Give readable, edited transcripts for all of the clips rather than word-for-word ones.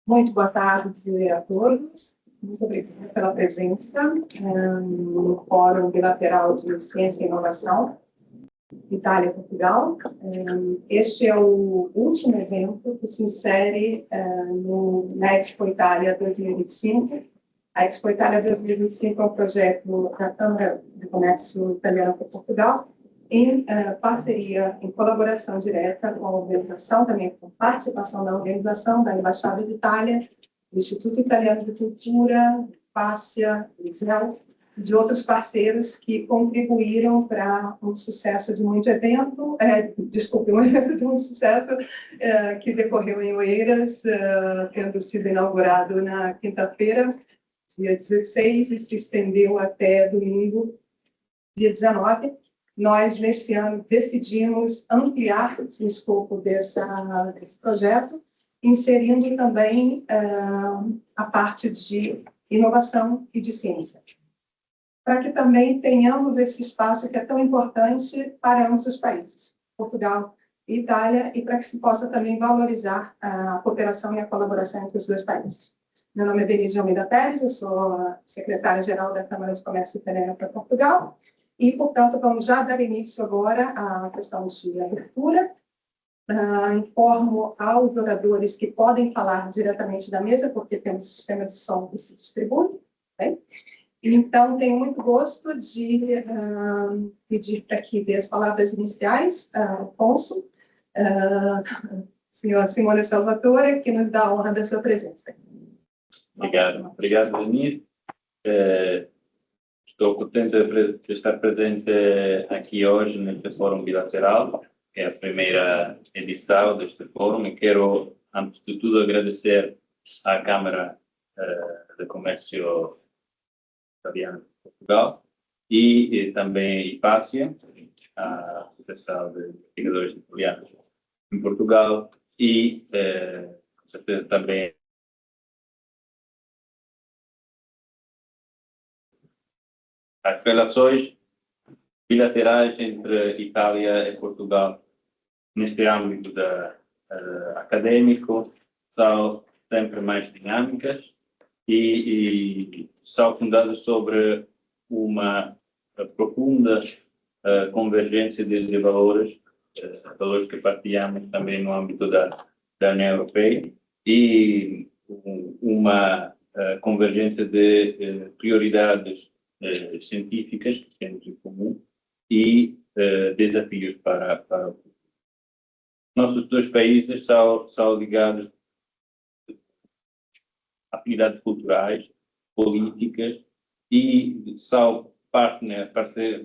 Muito boa tarde a todos. Muito obrigada pela presença no Fórum Bilateral de Ciência e Inovação, Itália-Portugal. Este é o último evento que se insere na Expo Itália 2025. A Expo Itália 2025 é um projeto da Câmara de Comércio Italiana para Portugal, em parceria, em colaboração direta com a organização, também com participação da organização, da Embaixada de Itália, do Instituto Italiano de Cultura, Fácia, ISEL, de outros parceiros que contribuíram para um sucesso de muito evento, um evento de muito sucesso que decorreu em Oeiras, tendo sido inaugurado na quinta-feira, dia 16, e se estendeu até domingo, dia 19. Nós, neste ano, decidimos ampliar o escopo desse projeto, inserindo também a parte de inovação e de ciência, para que também tenhamos esse espaço que é tão importante para ambos os países, Portugal e Itália, e para que se possa também valorizar a cooperação e a colaboração entre os dois países. Meu nome é Denise de Almeida Pérez, eu sou secretária-geral da Câmara de Comércio Italiana para Portugal, e, portanto, vamos já dar início agora à questão de abertura. Informo aos oradores que podem falar diretamente da mesa, porque temos um sistema de som que se distribui. Bem? Então, tenho muito gosto de pedir para que dê as palavras iniciais ao cônsul, senhor Simone Salvatore, que nos dá a honra da sua presença. Obrigado, Denise. Estou contente de estar presente aqui hoje neste Fórum Bilateral, que é a primeira edição deste fórum, e quero, antes de tudo, agradecer à Câmara de Comércio Italiana de Portugal e também à Fácia, a Associação de Investigadores Italianos em Portugal, e, com certeza, também as relações bilaterais entre Itália e Portugal neste âmbito acadêmico são sempre mais dinâmicas e são fundadas sobre uma profunda convergência de valores, valores que partilhamos também no âmbito da União Europeia, e uma convergência de prioridades científicas que temos em comum e desafios para o futuro. Nossos dois países são ligados a afinidades culturais, políticas, e são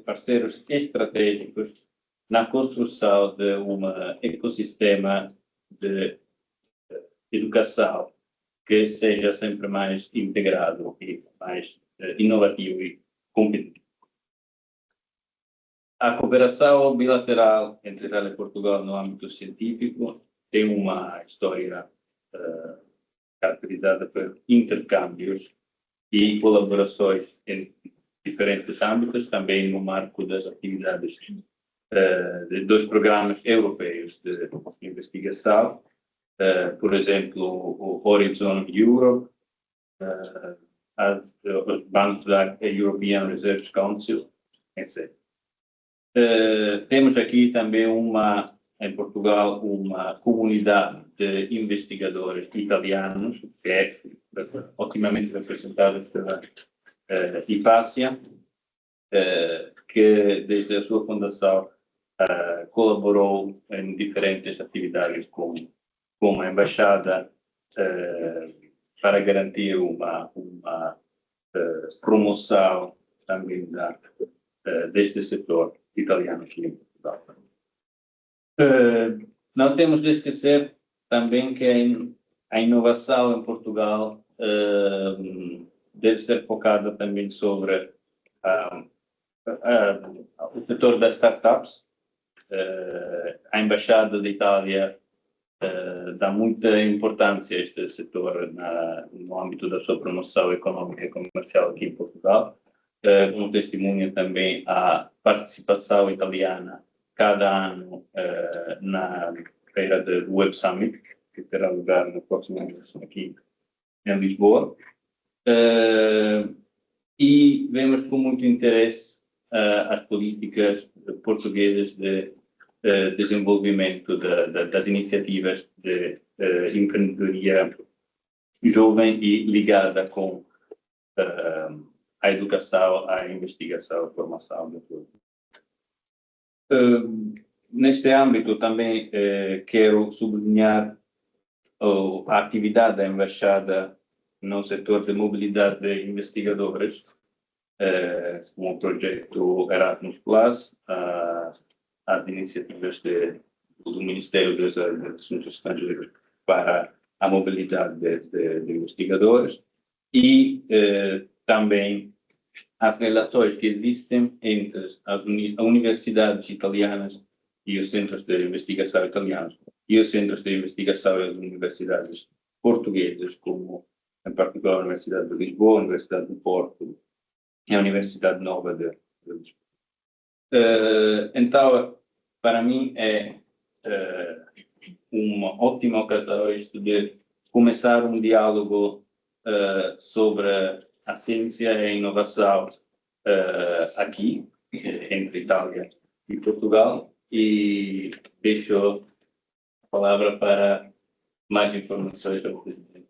parceiros estratégicos na construção de um ecossistema de educação que seja sempre mais integrado e mais inovativo e competitivo. A cooperação bilateral entre Itália e Portugal no âmbito científico tem uma história caracterizada por intercâmbios e colaborações em diferentes âmbitos, também no marco das atividades de dois programas europeus de investigação, por exemplo, o Horizon Europe, os bancos da European Research Council, etc. Temos aqui também em Portugal, uma comunidade de investigadores italianos, que é otimamente representada pela Fácia, que desde a sua fundação colaborou em diferentes atividades com a Embaixada para garantir uma promoção também deste setor italiano aqui em Portugal. Não temos de esquecer também que a inovação em Portugal deve ser focada também sobre o setor das startups. A Embaixada de Itália dá muita importância a este setor no âmbito da sua promoção económica e comercial aqui em Portugal. Como testemunha também a participação italiana cada ano na feira do Web Summit, que terá lugar no próximo ano aqui em Lisboa. E vemos com muito interesse as políticas portuguesas de desenvolvimento das iniciativas de empreendedoria jovem e ligada com a educação, a investigação, a formação de tudo. Neste âmbito também quero sublinhar a atividade da embaixada no setor de mobilidade de investigadores, com o projeto Erasmus Plus, as iniciativas do Ministério dos Assuntos Estrangeiros para a mobilidade de investigadores e também as relações que existem entre as universidades italianas e os centros de investigação italianos e os centros de investigação das universidades portuguesas, como em particular a Universidade de Lisboa, a Universidade do Porto e a Universidade Nova de Lisboa. Então, para mim é uma ótima ocasião isto de começar um diálogo sobre a ciência e a inovação aqui, entre Itália e Portugal, e deixo a palavra para mais informações ao presidente.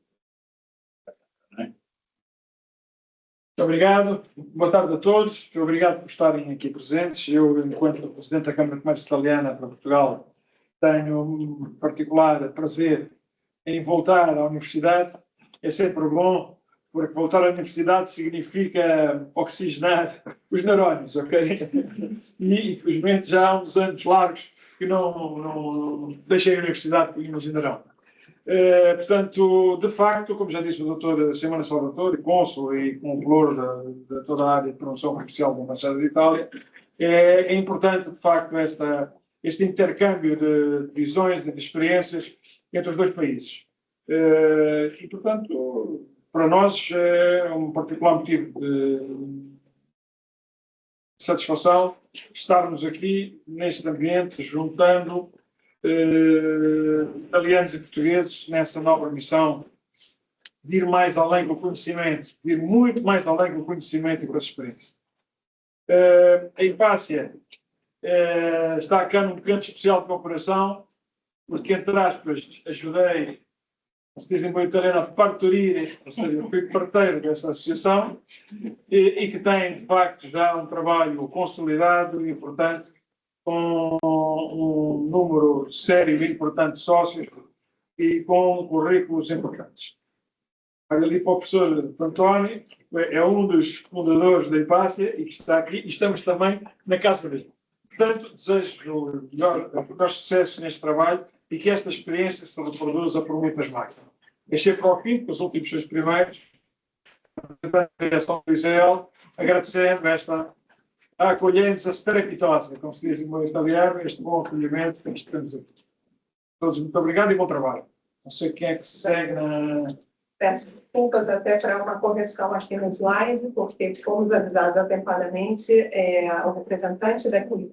Muito obrigado. Boa tarde a todos. Obrigado por estarem aqui presentes. Eu, enquanto Presidente da Câmara de Comércio Italiana para Portugal, tenho um particular prazer em voltar à universidade. É sempre bom, porque voltar à universidade significa oxigenar os neurónios, ok? E, infelizmente, já há uns anos largos que não deixei a universidade, como imaginarão. Portanto, de facto, como já disse o Dr. Simone Salvatore, cônsul e consultor de toda a área de promoção comercial da Embaixada de Itália, é importante, de facto, este intercâmbio de visões e de experiências entre os dois países. E, portanto, para nós é um particular motivo de satisfação estarmos aqui, neste ambiente, juntando italianos e portugueses nessa nova missão de ir mais além com o conhecimento, de ir muito mais além com o conhecimento e com a experiência. A Hipácia está cá num canto especial de cooperação, porque, entre aspas, ajudei, se dizem bem italiano, a partorire, ou seja, eu fui parteiro dessa associação, e que tem, de facto, já um trabalho consolidado e importante, com um número sério e importante de sócios e com currículos importantes. Olha ali para o professor António, é um dos fundadores da Hipácia e que está aqui, e estamos também na casa dele. Portanto, desejo melhores sucessos neste trabalho e que esta experiência se reproduza por muitas mais. Deixei para o fim, porque os últimos seis primeiros, a direção do ISEL, agradecendo esta acolhência strepitosa, como se diz em bom italiano, este bom acolhimento que estamos aqui. Todos muito obrigado e bom trabalho. Não sei quem é que segue na... Peço desculpas até para uma correção aqui no slide, porque fomos avisados atempadamente, o representante daqui,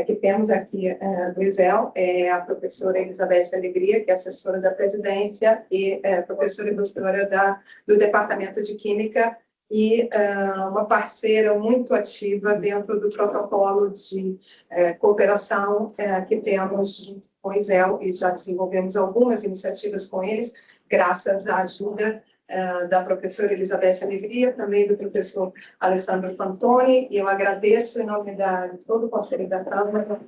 que temos aqui do ISEL é a professora Elizabeth Alegria, que é assessora da presidência e professora e doutora do Departamento de Química, e uma parceira muito ativa dentro do protocolo de cooperação que temos com o ISEL, e já desenvolvemos algumas iniciativas com eles, graças à ajuda da professora Elizabeth Alegria, também do professor Alessandro Fantoni, e eu agradeço em nome de todo o Conselho da Câmara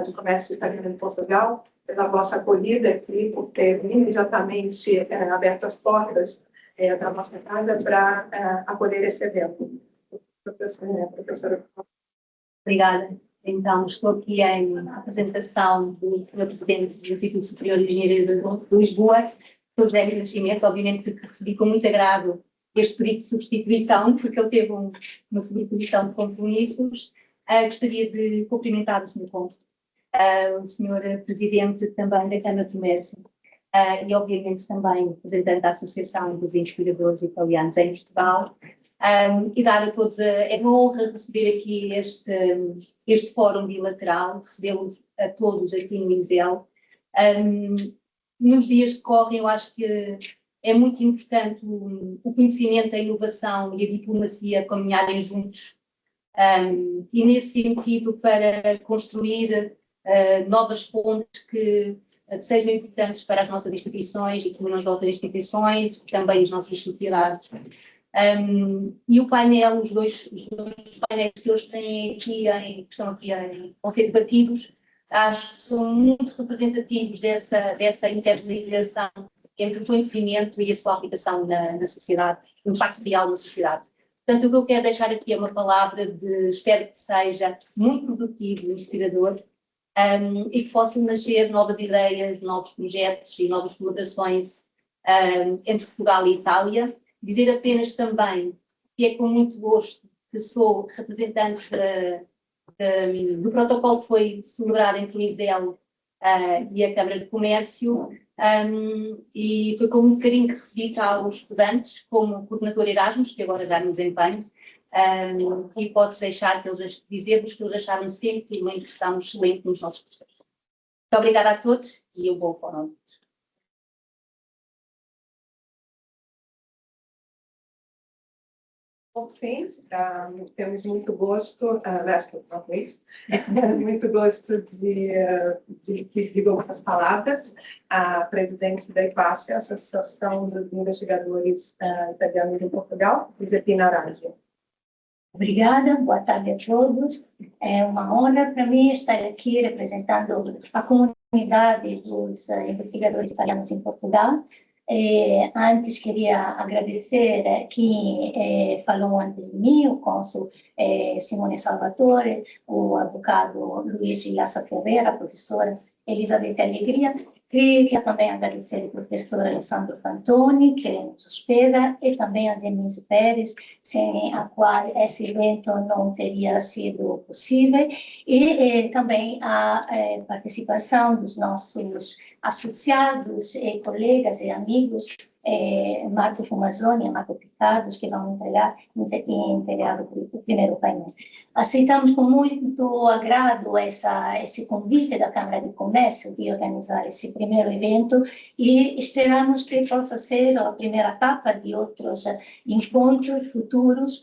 de Comércio Italiano de Portugal pela vossa acolhida aqui, por ter imediatamente aberto as portas da nossa casa para acolher esse evento. Professora. Obrigada. Então, estou aqui em apresentação do presidente do Instituto Superior de Engenharia de Lisboa, José Nascimento. Obviamente que recebi com muito agrado este pedido de substituição, porque ele teve uma substituição de compromissos. Gostaria de cumprimentar o Sr. Cônsul, o Sr. Presidente também da Câmara de Comércio, e obviamente também representante da Associação dos Investigadores Italianos em Portugal, e dar a todos, é uma honra receber aqui este fórum bilateral, recebê-los a todos aqui no ISEL. Nos dias que correm, eu acho que é muito importante o conhecimento, a inovação e a diplomacia caminharem juntos. E nesse sentido, para construir novas pontes que sejam importantes para as nossas instituições e que as nossas instituições, também as nossas sociedades. E o painel, os dois painéis que hoje têm aqui, que estão aqui vão ser debatidos, acho que são muito representativos dessa interligação entre o conhecimento e a sua aplicação na sociedade, o impacto real na sociedade. Portanto, o que eu quero deixar aqui é uma palavra espero que seja muito produtivo, inspirador, e que possam nascer novas ideias, novos projetos e novas colaborações entre Portugal e Itália. Dizer apenas também que é com muito gosto que sou representante do protocolo que foi celebrado entre o ISEL e a Câmara de Comércio, e foi com muito carinho que recebi cá os estudantes como coordenador Erasmus, que agora já me desempenho, e posso dizer-vos que eles acharam sempre uma impressão excelente nos nossos professores. Muito obrigada a todos e um bom fórum. Sim, temos muito gosto, muito gosto de que digam as palavras a presidente da IPASE, Associação dos Investigadores Italianos em Portugal, Giuseppina Raggi. Obrigada, boa tarde a todos. É uma honra para mim estar aqui representando a comunidade dos investigadores italianos em Portugal. Antes queria agradecer quem falou antes de mim, o cônsul Simone Salvatore, o advogado Luiz Vilaça Ferreira, a professora Elisabetta Alegria. Queria também agradecer ao professor Alessandro Fantoni, que nos hospeda, e também a Denise Pérez, sem a qual esse evento não teria sido possível, e também a participação dos nossos associados, colegas e amigos, Marco Fumazzoni e Marco Picardo, que vão integrar o primeiro painel. Aceitamos com muito agrado esse convite da Câmara de Comércio de organizar esse primeiro evento e esperamos que possa ser a primeira etapa de outros encontros futuros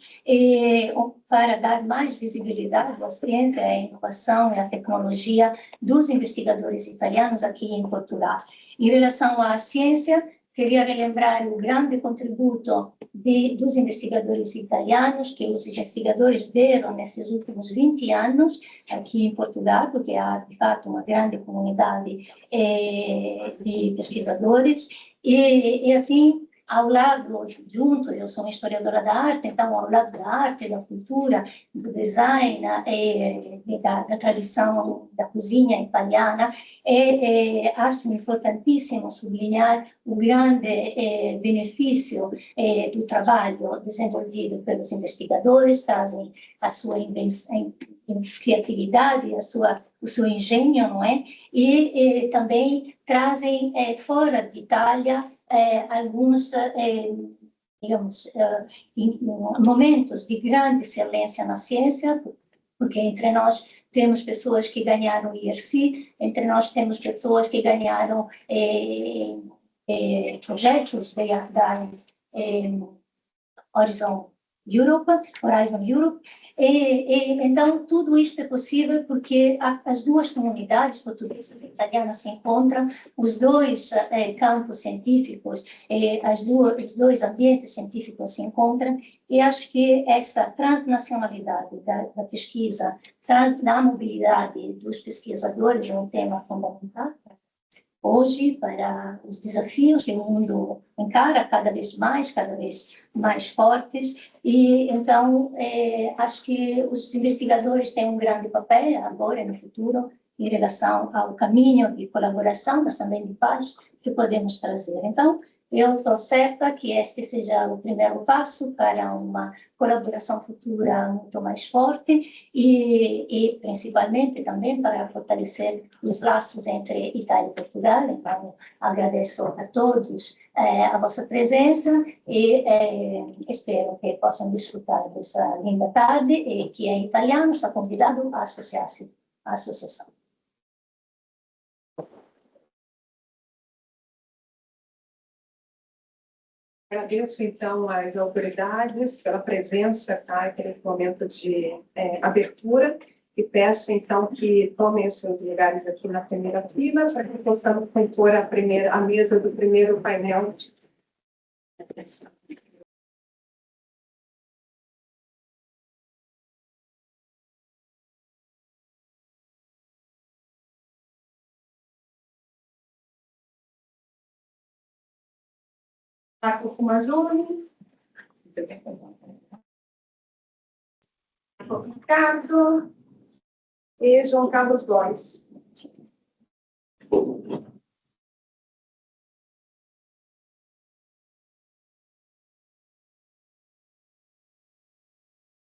para dar mais visibilidade à ciência, à inovação e à tecnologia dos investigadores italianos aqui em Portugal. Em relação à ciência, queria relembrar o grande contributo dos investigadores italianos, que os investigadores deram nesses últimos 20 anos aqui em Portugal, porque há, de fato, uma grande comunidade de pesquisadores. E assim, ao lado, junto, eu sou uma historiadora da arte, então, ao lado da arte, da cultura, do design, da tradição da cozinha italiana, acho importantíssimo sublinhar o grande benefício do trabalho desenvolvido pelos investigadores, trazem a sua criatividade, o seu engenho, não é? E também trazem fora de Itália alguns, digamos, momentos de grande excelência na ciência, porque entre nós temos pessoas que ganharam o IRC, entre nós temos pessoas que ganharam projetos da Horizon Europe, então tudo isto é possível porque as duas comunidades portuguesas e italianas se encontram, os dois campos científicos, os dois ambientes científicos se encontram, e acho que essa transnacionalidade da pesquisa, da mobilidade dos pesquisadores é um tema fundamental hoje para os desafios que o mundo encara cada vez mais fortes, e então acho que os investigadores têm um grande papel agora e no futuro em relação ao caminho de colaboração, mas também de paz que podemos trazer. Então, eu estou certa que este seja o primeiro passo para uma colaboração futura muito mais forte e principalmente também para fortalecer os laços entre Itália e Portugal. Então, agradeço a todos a vossa presença e espero que possam desfrutar dessa linda tarde, e que é italiano está convidado a associar-se à associação. Agradeço, então, às autoridades pela presença, tá, nesse momento de abertura, e peço, então, que tomem os seus lugares aqui na primeira fila, para que possamos compor a mesa do primeiro painel. Marco Fumazoni, Ricardo e João Carlos Góes.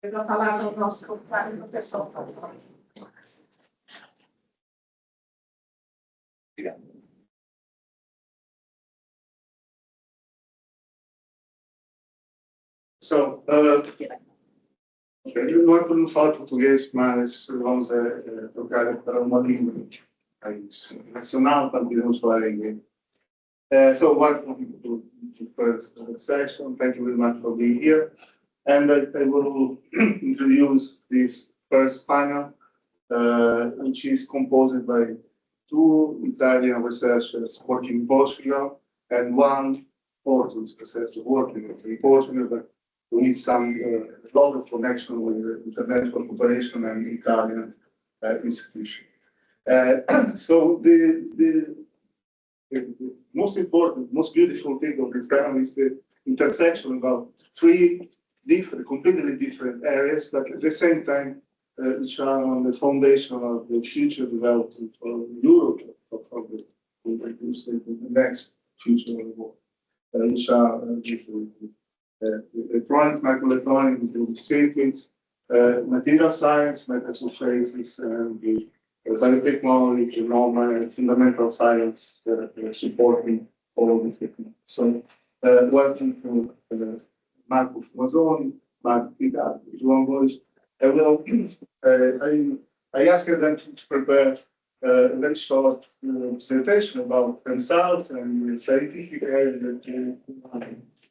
Eu vou falar para o nosso professor. Obrigado. So, não é por não falar português, mas vamos trocar para uma língua nacional, para podermos falar em inglês. So, welcome to the first session. Thank you very much for being here. And I will introduce this first panel, which is composed by two Italian researchers working in Portugal and one Portuguese researcher working in Portugal, but we need some lot of connection with international cooperation and Italian institutions. So the most important, most beautiful thing of this panel is the intersection about three completely different areas, but at the same time, which are on the foundation of the future development for Europe, for the next future of the world, which are electronics, microelectronics, circuits, material science, metasurfaces, and the biotechnology, genome, and fundamental science supporting all these techniques. So, welcome to Marco Fumazoni, Marco Ricardo, João Góes. I asked them to prepare a very short presentation about themselves and the scientific area that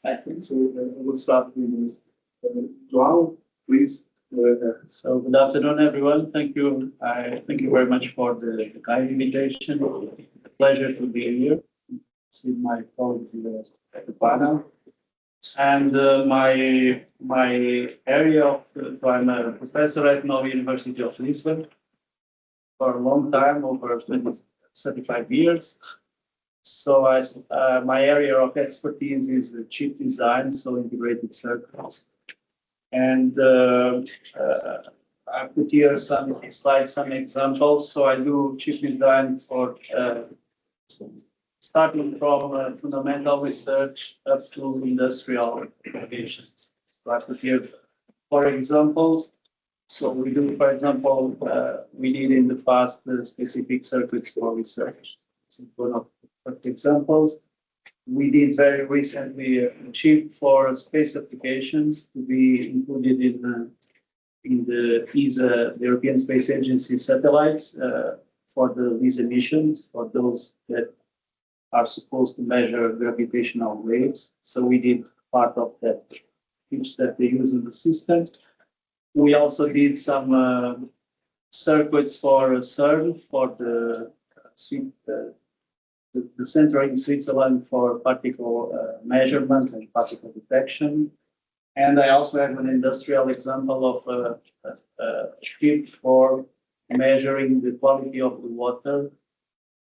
I think so. I will start with João, please. So good afternoon, everyone. Thank you. Thank you very much for the kind invitation. It's a pleasure to be here. See my colleagues at the panel. And my area of, so I'm a professor at the University of Lisbon for a long time, over 35 years. So my area of expertise is chip design, so integrated circuits. And I put here some slides, some examples. So I do chip design for starting from fundamental research up to industrial applications. So I put here 4 examples. So we do, for example, we did in the past specific circuits for research. This is one of the examples. We did very recently a chip for space applications to be included in the ESA, the European Space Agency satellites for the LISA missions, for those that are supposed to measure gravitational waves. So we did part of that chips that they use in the system. We also did some circuits for CERN, for the center in Switzerland for particle measurement and particle detection. And I also have an industrial example of a chip for measuring the quality of the water.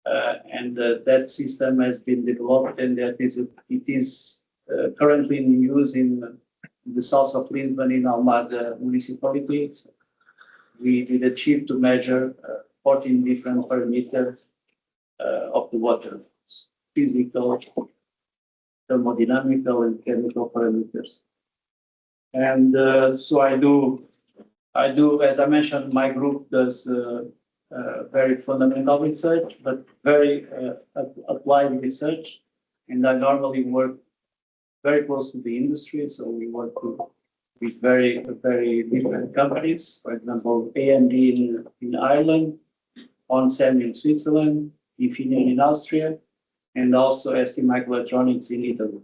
And that system has been developed, and it is currently in use in the south of Lisbon in Almada municipality. So we did a chip to measure 14 different parameters of the water, physical, thermodynamical, and chemical parameters. And so I do, as I mentioned, my group does very fundamental research, but very applied research. And I normally work very close to the industry. So we work with very different companies. For example, AMD in Ireland, OnSem in Switzerland, Infineon in Austria, and also ST Microelectronics in Italy.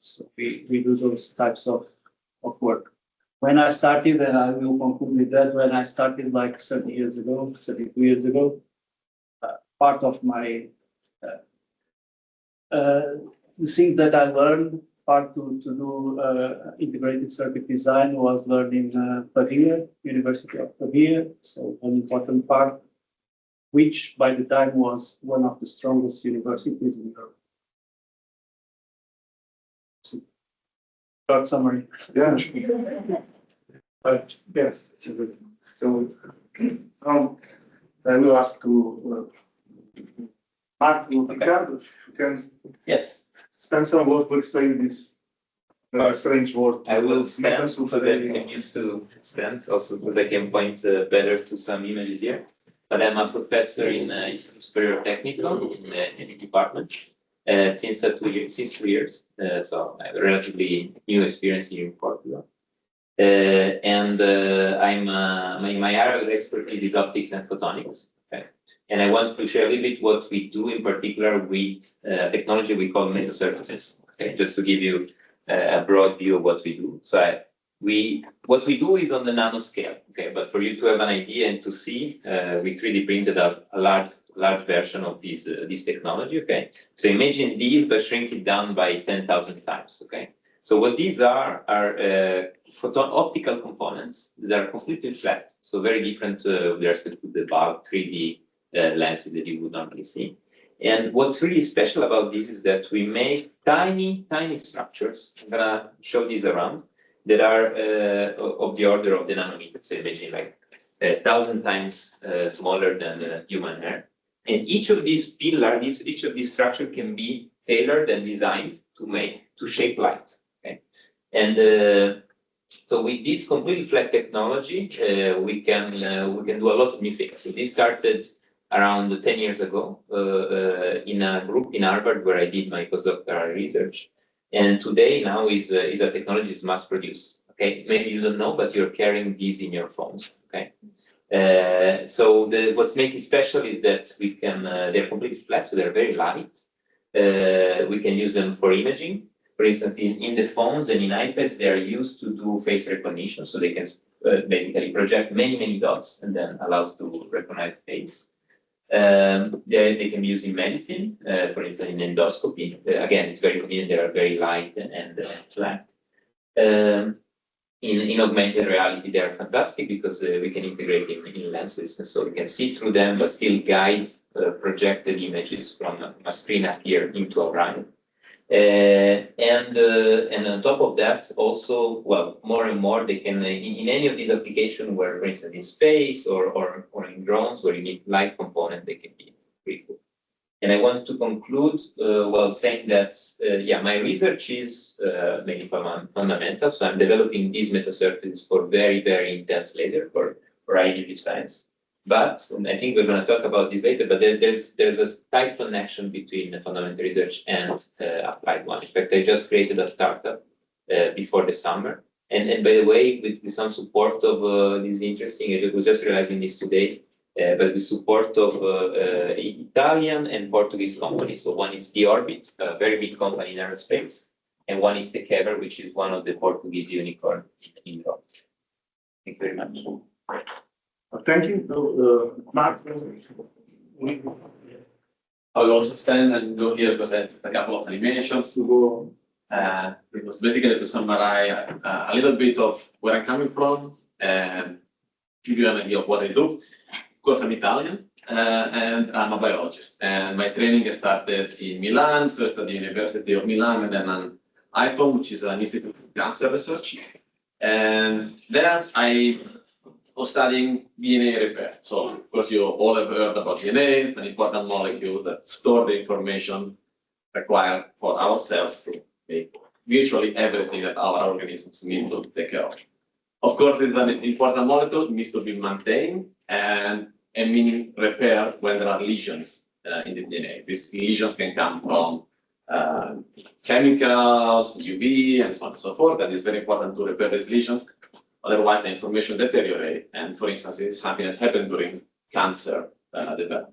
So we do those types of work. When I started, and I will conclude with that, when I started like 30 years ago, 32 years ago, part of my the things that I learned, part to do integrated circuit design was learning Pavia, University of Pavia. So an important part, which by the time was one of the strongest universities in Europe. Short summary. Yeah. But yes, so I will ask to Mark and Ricardo, you can Yes. spend some word to explain this strange word. I will stand so that I'm used to stand, also so that I can point better to some images here. But I'm a professor in Superior Technical in the department since 2 years. So I have a relatively new experience here in Portugal. I'm my area of expertise is optics and photonics. Okay. And I want to share a little bit what we do in particular with technology we call metasurfaces. Okay, just to give you a broad view of what we do. So what we do is on the nanoscale. Okay, but for you to have an idea and to see, we 3D printed a large version of this technology. Okay, so imagine these, but shrink it down by 10,000 times. Okay. So what these are optical components that are completely flat, so very different with respect to the bulk 3D lenses that you would normally see. And what's really special about this is that we make tiny structures. I'm gonna show these around that are of the order of the nanometers. So imagine like 1,000 times smaller than human hair. And each of these pillars, each of these structures can be tailored and designed to shape light. Okay, and so with this completely flat technology, we can do a lot of new things. So this started around 10 years ago in a group in Harvard where I did my postdoctoral research, and today now is a technology is mass produced. Okay, maybe you don't know, but you're carrying these in your phones. Okay, so what makes it special is that we can they're completely flat, so they're very light. We can use them for imaging. For instance, in the phones and in iPads, they are used to do face recognition, so they can basically project many dots and then allow us to recognize face. They can be used in medicine, for instance, in endoscopy. Again, it's very convenient. They are very light and flat. In augmented reality, they are fantastic because we can integrate in lenses, and so we can see through them, but still guide projected images from a screen up here into a brain. And on top of that, also, well, more and more they can in any of these applications where, for instance, in space or in drones where you need light component, they can be pretty cool. And I want to conclude saying that my research is mainly fundamental. So I'm developing these metasurfaces for very intense laser for IGV science. But and I think we're going to talk about this later. But there's a tight connection between the fundamental research and applied one. In fact, I just created a startup before the summer. And by the way, with some support of this interesting, I was just realizing this today, but with support of Italian and Portuguese companies. So one is D-Orbit, a very big company in aerospace, and one is the Kever, which is one of the Portuguese unicorns in Europe. Thank you very much. Thank you, Mark. I will also stand and go here because I have a couple of animations to go. It was basically to summarize a little bit of where I'm coming from and give you an idea of what I do. Of course, I'm Italian and I'm a biologist. And my training started in Milan, first at the University of Milan, and then on IFOM, which is an Institute of Cancer Research. And there I was studying DNA repair. So, of course, you all have heard about DNA. It's an important molecule that store the information required for our cells to make virtually everything that our organisms need to take care of. Of course, it's an important molecule. It needs to be maintained and meaning repair when there are lesions in the DNA. These lesions can come from chemicals, UV, and so on and so forth. And it's very important to repair these lesions. Otherwise, the information deteriorates. And for instance, it's something that happened during cancer development.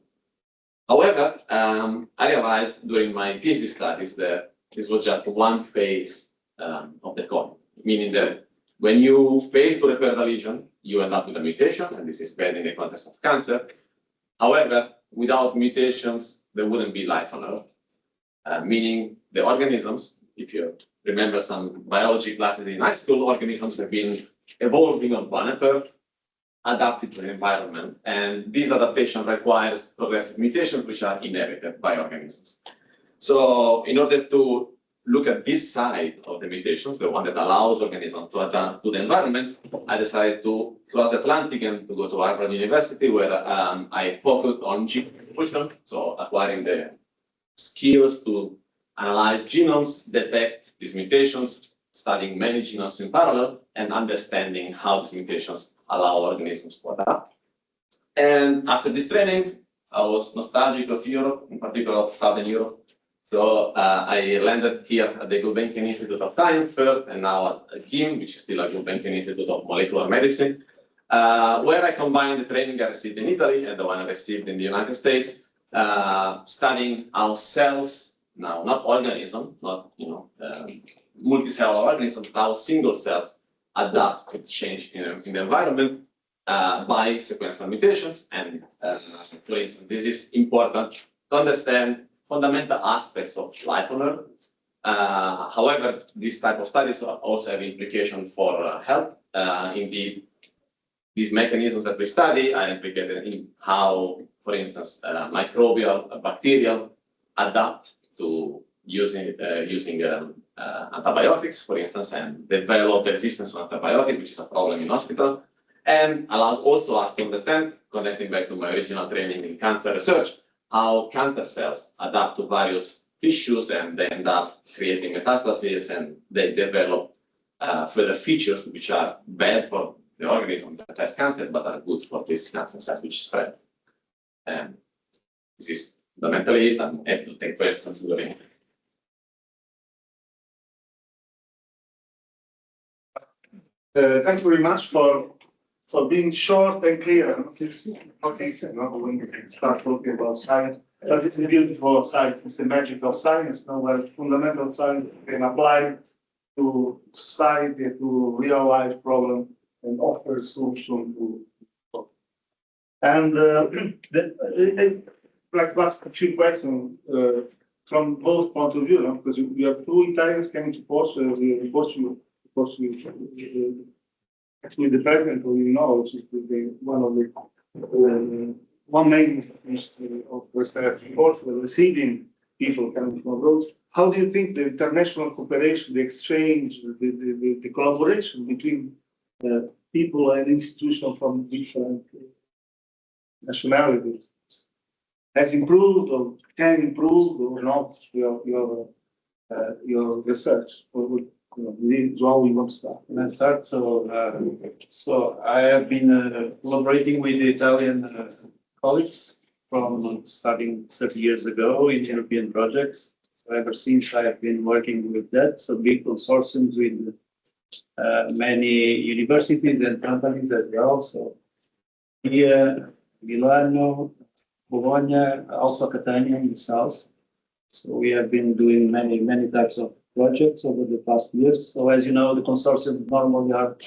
However, I realized during my PhD studies that this was just one phase of the coin, meaning that when you fail to repair the lesion, you end up with a mutation, and this is bad in the context of cancer. However, without mutations, there wouldn't be life on Earth, meaning the organisms, if you remember some biology classes in high school, organisms have been evolving on planet Earth, adapted to the environment, and this adaptation requires progressive mutations which are inherited by organisms. So in order to look at this side of the mutations, the one that allows organisms to adapt to the environment, I decided to cross the Atlantic and to go to Harvard University, where I focused on gene evolution, so acquiring the skills to analyze genomes, detect these mutations, studying many genomes in parallel, and understanding how these mutations allow organisms to adapt. And after this training, I was nostalgic of Europe, in particular of Southern Europe. So I landed here at the Gulbenkian Institute of Science first, and now at GIM, which is still a Gulbenkian Institute of Molecular Medicine, where I combined the training I received in Italy and the one I received in the United States, studying how cells, now not organism, not multicellular organisms, but how single cells adapt to change in the environment by sequential mutations. And for instance, this is important to understand fundamental aspects of life on Earth. However, this type of studies also have implications for health. Indeed, these mechanisms that we study are implicated in how, for instance, microbial, bacterial adapt to using antibiotics, for instance, and develop the resistance to antibiotics, which is a problem in hospital, and allows also us to understand, connecting back to my original training in cancer research, how cancer cells adapt to various tissues and they end up creating metastases, and they develop further features which are bad for the organism that has cancer, but are good for this cancer cells which spread. And this is fundamentally it. I'm happy to take questions during. Thank you very much for being short and clear. It's not easy, when you start talking about science. But it's a beautiful science. It's the magic of science, where fundamental science can apply to society, to real life problems, and offer solution to. And I'd like to ask a few questions from both points of view, because we have two Italians coming to Portugal. Actually, the president, which is one of the one main institution of research in Portugal, receiving people coming from abroad. How do you think the international cooperation, the exchange, the collaboration between people and institutions from different nationalities has improved, or can improve, or not your research? João, we want to start. Can I start? So I have been collaborating with the Italian colleagues from starting 30 years ago in European projects. So ever since I have been working with that, so big consortiums with many universities and companies as well. So here, Milano, Bologna, also Catania in the south. So we have been doing many types of projects over the past years. So as you know, the consortiums normally are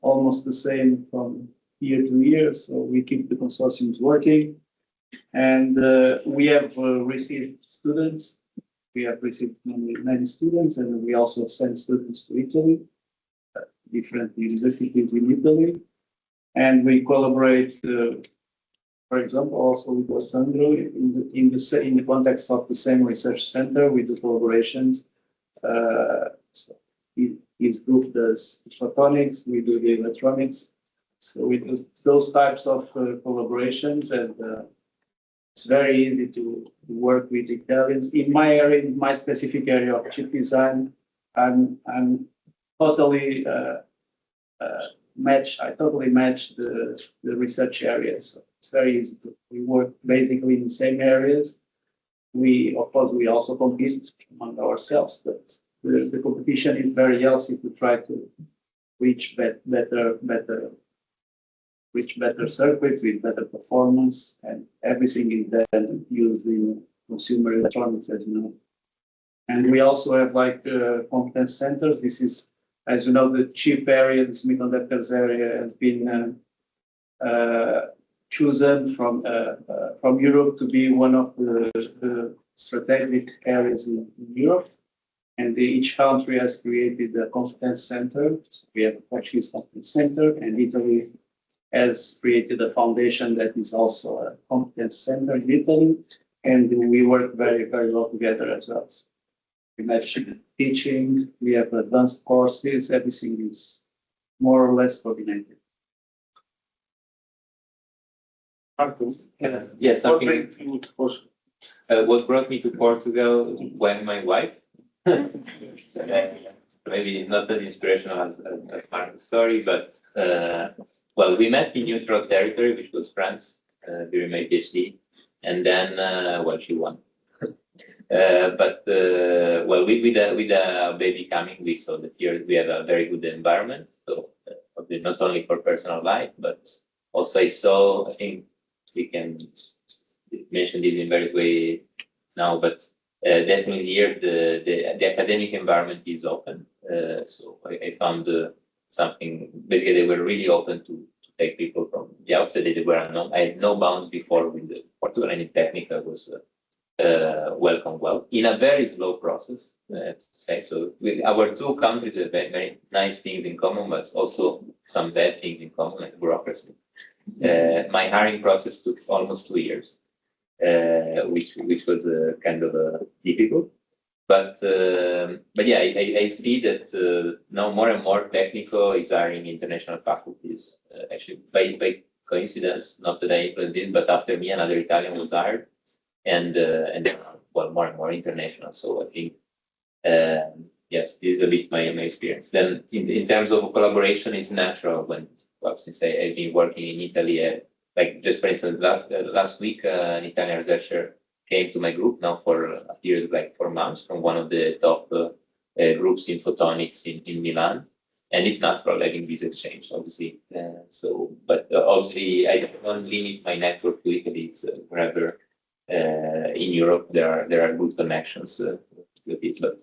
almost the same from year to year. So we keep the consortiums working, and we have received students. We have received many students, and we also send students to Italy, different universities in Italy, and we collaborate. For example, also with Sandro in the context of the same research center with the collaborations. So his group does photonics, we do the electronics. So we do those types of collaborations, and it's very easy to work with Italians. In my area, in my specific area of chip design, I'm totally I totally match the research areas. So it's very easy we work basically in the same areas. Of course, we also compete among ourselves, but the competition is very healthy to try to reach better circuits with better performance, and everything is then used in consumer electronics, as you know. And we also have like competence centers. This is, as you know, the chip area, the semiconductors area has been chosen from Europe to be one of the strategic areas in Europe. And each country has created a competence center. So we have a Portuguese competence center, and Italy has created a foundation that is also a competence center in Italy. And we work very, very well together as well. So we mentioned teaching, we have advanced courses, everything is more or less coordinated. Yes, What brings you to Portugal? what brought me to Portugal when my wife, maybe not as inspirational as Mark's story, but well, we met in neutral territory, which was France, during my PhD, and then well, she won. But well, with a baby coming, we saw that here we have a very good environment. So not only for personal life, but also I think we can mention this in various ways now, but definitely here the academic environment is open. So I found something, basically they were really open to take people from the outside. They were unknown. I had no bounds before with the Portugal, and in Technica was welcome well in a very slow process, to say. So our two countries have very, very nice things in common, but also some bad things in common, like bureaucracy. My hiring process took almost 2 years, which was kind of difficult. But yeah, I see that now more and more Technico is hiring international faculties. Actually, by coincidence, not that I influenced this, but after me, another Italian was hired, and well, more and more international. So I think yes, this is a bit my experience. Then in terms of collaboration, it's natural when, well, since I've been working in Italy, like just for instance, last week, an Italian researcher came to my group now for a period of like 4 months from one of the top groups in photonics in Milan. And it's natural having this exchange, obviously. So, but obviously, I don't limit my network to Italy. It's wherever in Europe there are good connections with this. But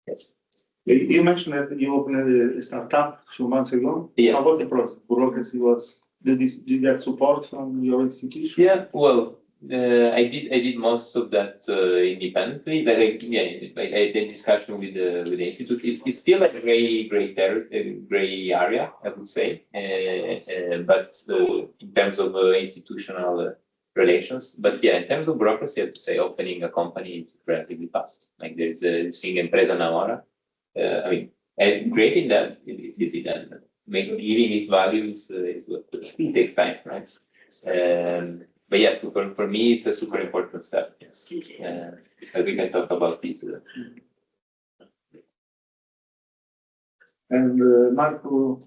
yes. You mentioned that you opened a startup 2 months ago. Yeah. How was the process? Bureaucracy was. Did you get support from your institution? Yeah. Well, I did most of that independently. I did discussion with the institute. It's still a gray area, I would say. But in terms of institutional relations, but yeah, in terms of bureaucracy, I have to say opening a company is relatively fast. Like there's this thing, Empresa Naora. I mean, creating that is easy. Then giving its value is what it takes time, right? But yeah, for me, it's a super important step. Yes, we can talk about this. And Marco,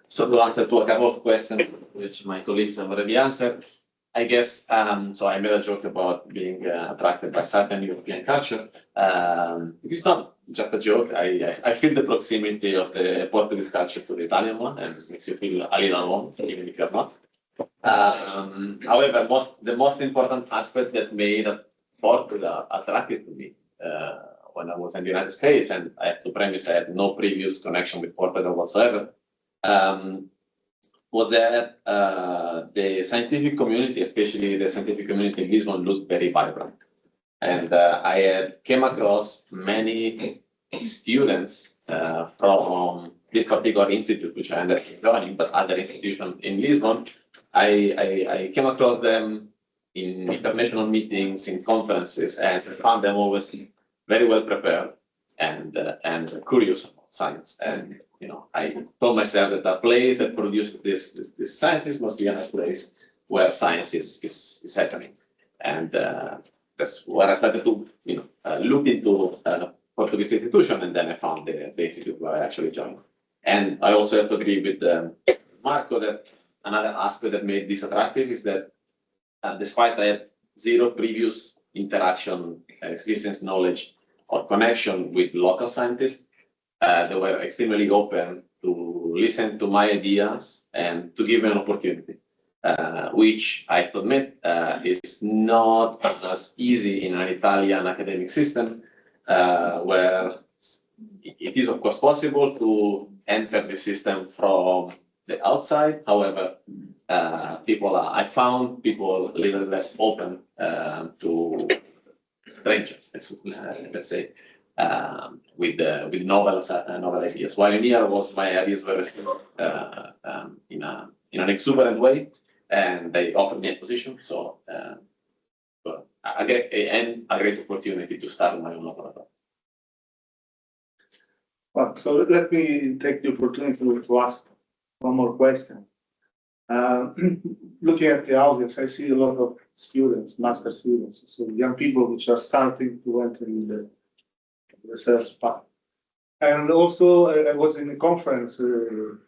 So to answer to a couple of questions which my colleagues have already answered, I guess, so I made a joke about being attracted by certain European culture. It is not just a joke. I feel the proximity of the Portuguese culture to the Italian one, and it makes you feel a little alone, even if you're not. However, the most important aspect that made Portugal attractive to me when I was in the United States, and I have to premise I had no previous connection with Portugal whatsoever, was that the scientific community, especially the scientific community in Lisbon, looked very vibrant. And I came across many students from this particular institute, which I ended up joining, but other institutions in Lisbon. I came across them in international meetings, in conferences, and found them always very well prepared and curious about science. And I told myself that a place that produces this scientist must be a nice place where science is happening. And that's where I started to look into Portuguese institution, and then I found the institute where I actually joined. And I also have to agree with Marco that another aspect that made this attractive is that despite I had zero previous interaction, existence, knowledge, or connection with local scientists, they were extremely open to listen to my ideas and to give me an opportunity, which I have to admit is not as easy in an Italian academic system, where it is of course possible to enter the system from the outside. However, I found people a little less open to strangers, let's say, with novel ideas. While in here my ideas were still in an exuberant way, and they offered me a position. So a great opportunity to start my own laboratory. Well, so let me take the opportunity to ask one more question. Looking at the audience, I see a lot of students, master students, so young people which are starting to enter in the research path. And also, I was in a conference 2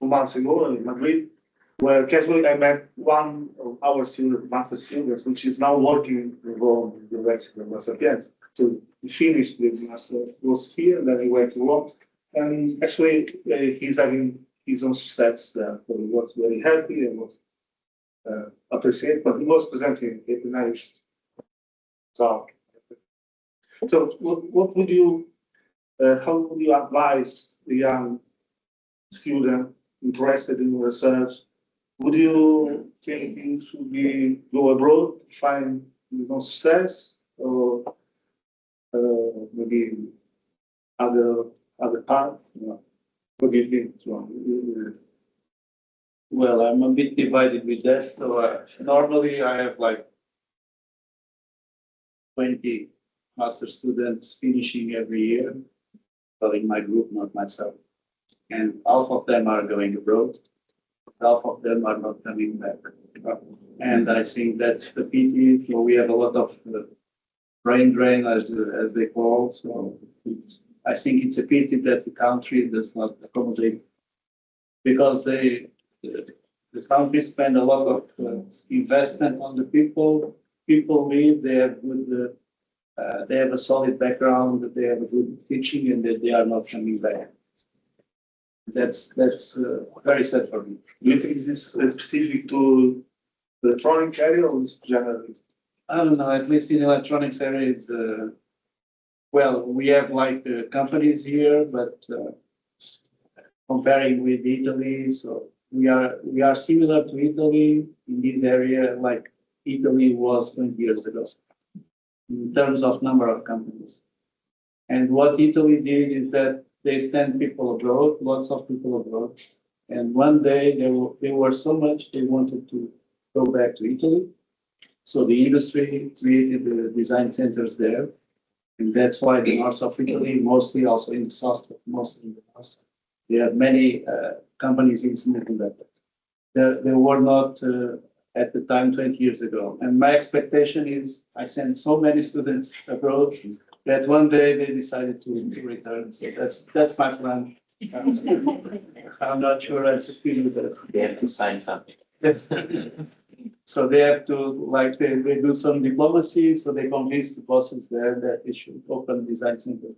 months ago in Madrid, where casually I met one of our students, master students, which is now working in Rome, in the University of La Sapienza. So he finished the master, was here, and then he went to Rome. And actually, he's having his own success there. So he was very happy and was appreciated, but he was presenting a nice talk. So what would you, how would you advise the young student interested in research? Would you think you should go abroad to find success, or maybe other path? What do you think? Well, I'm a bit divided with that. So normally I have like 20 master students finishing every year, but in my group, not myself. And half of them are going abroad, half of them are not coming back. And I think that's the pity. So we have a lot of brain drain, as they call. So I think it's a pity that the country does not accommodate, because the country spend a lot of investment on the people. People leave, they have good, they have a solid background, they have a good teaching, and they are not coming back. That's very sad for me. Do you think this is specific to the electronics area, or is generally? I don't know. At least in electronics area, is well, we have like companies here, but comparing with Italy, so we are similar to Italy in this area, like Italy was 20 years ago, in terms of number of companies. And what Italy did is that they sent people abroad, lots of people abroad. And one day they were so much, they wanted to go back to Italy. So the industry created the design centers there. And that's why the north of Italy, mostly also in the south, but mostly in the north, they have many companies in semiconductors. They were not at the time 20 years ago. And my expectation is I sent so many students abroad that one day they decided to return. So that's my plan. I'm not sure I succeed with that. They have to sign something. So they have to, like, they do some diplomacy, so they convince the bosses there that they should open design center.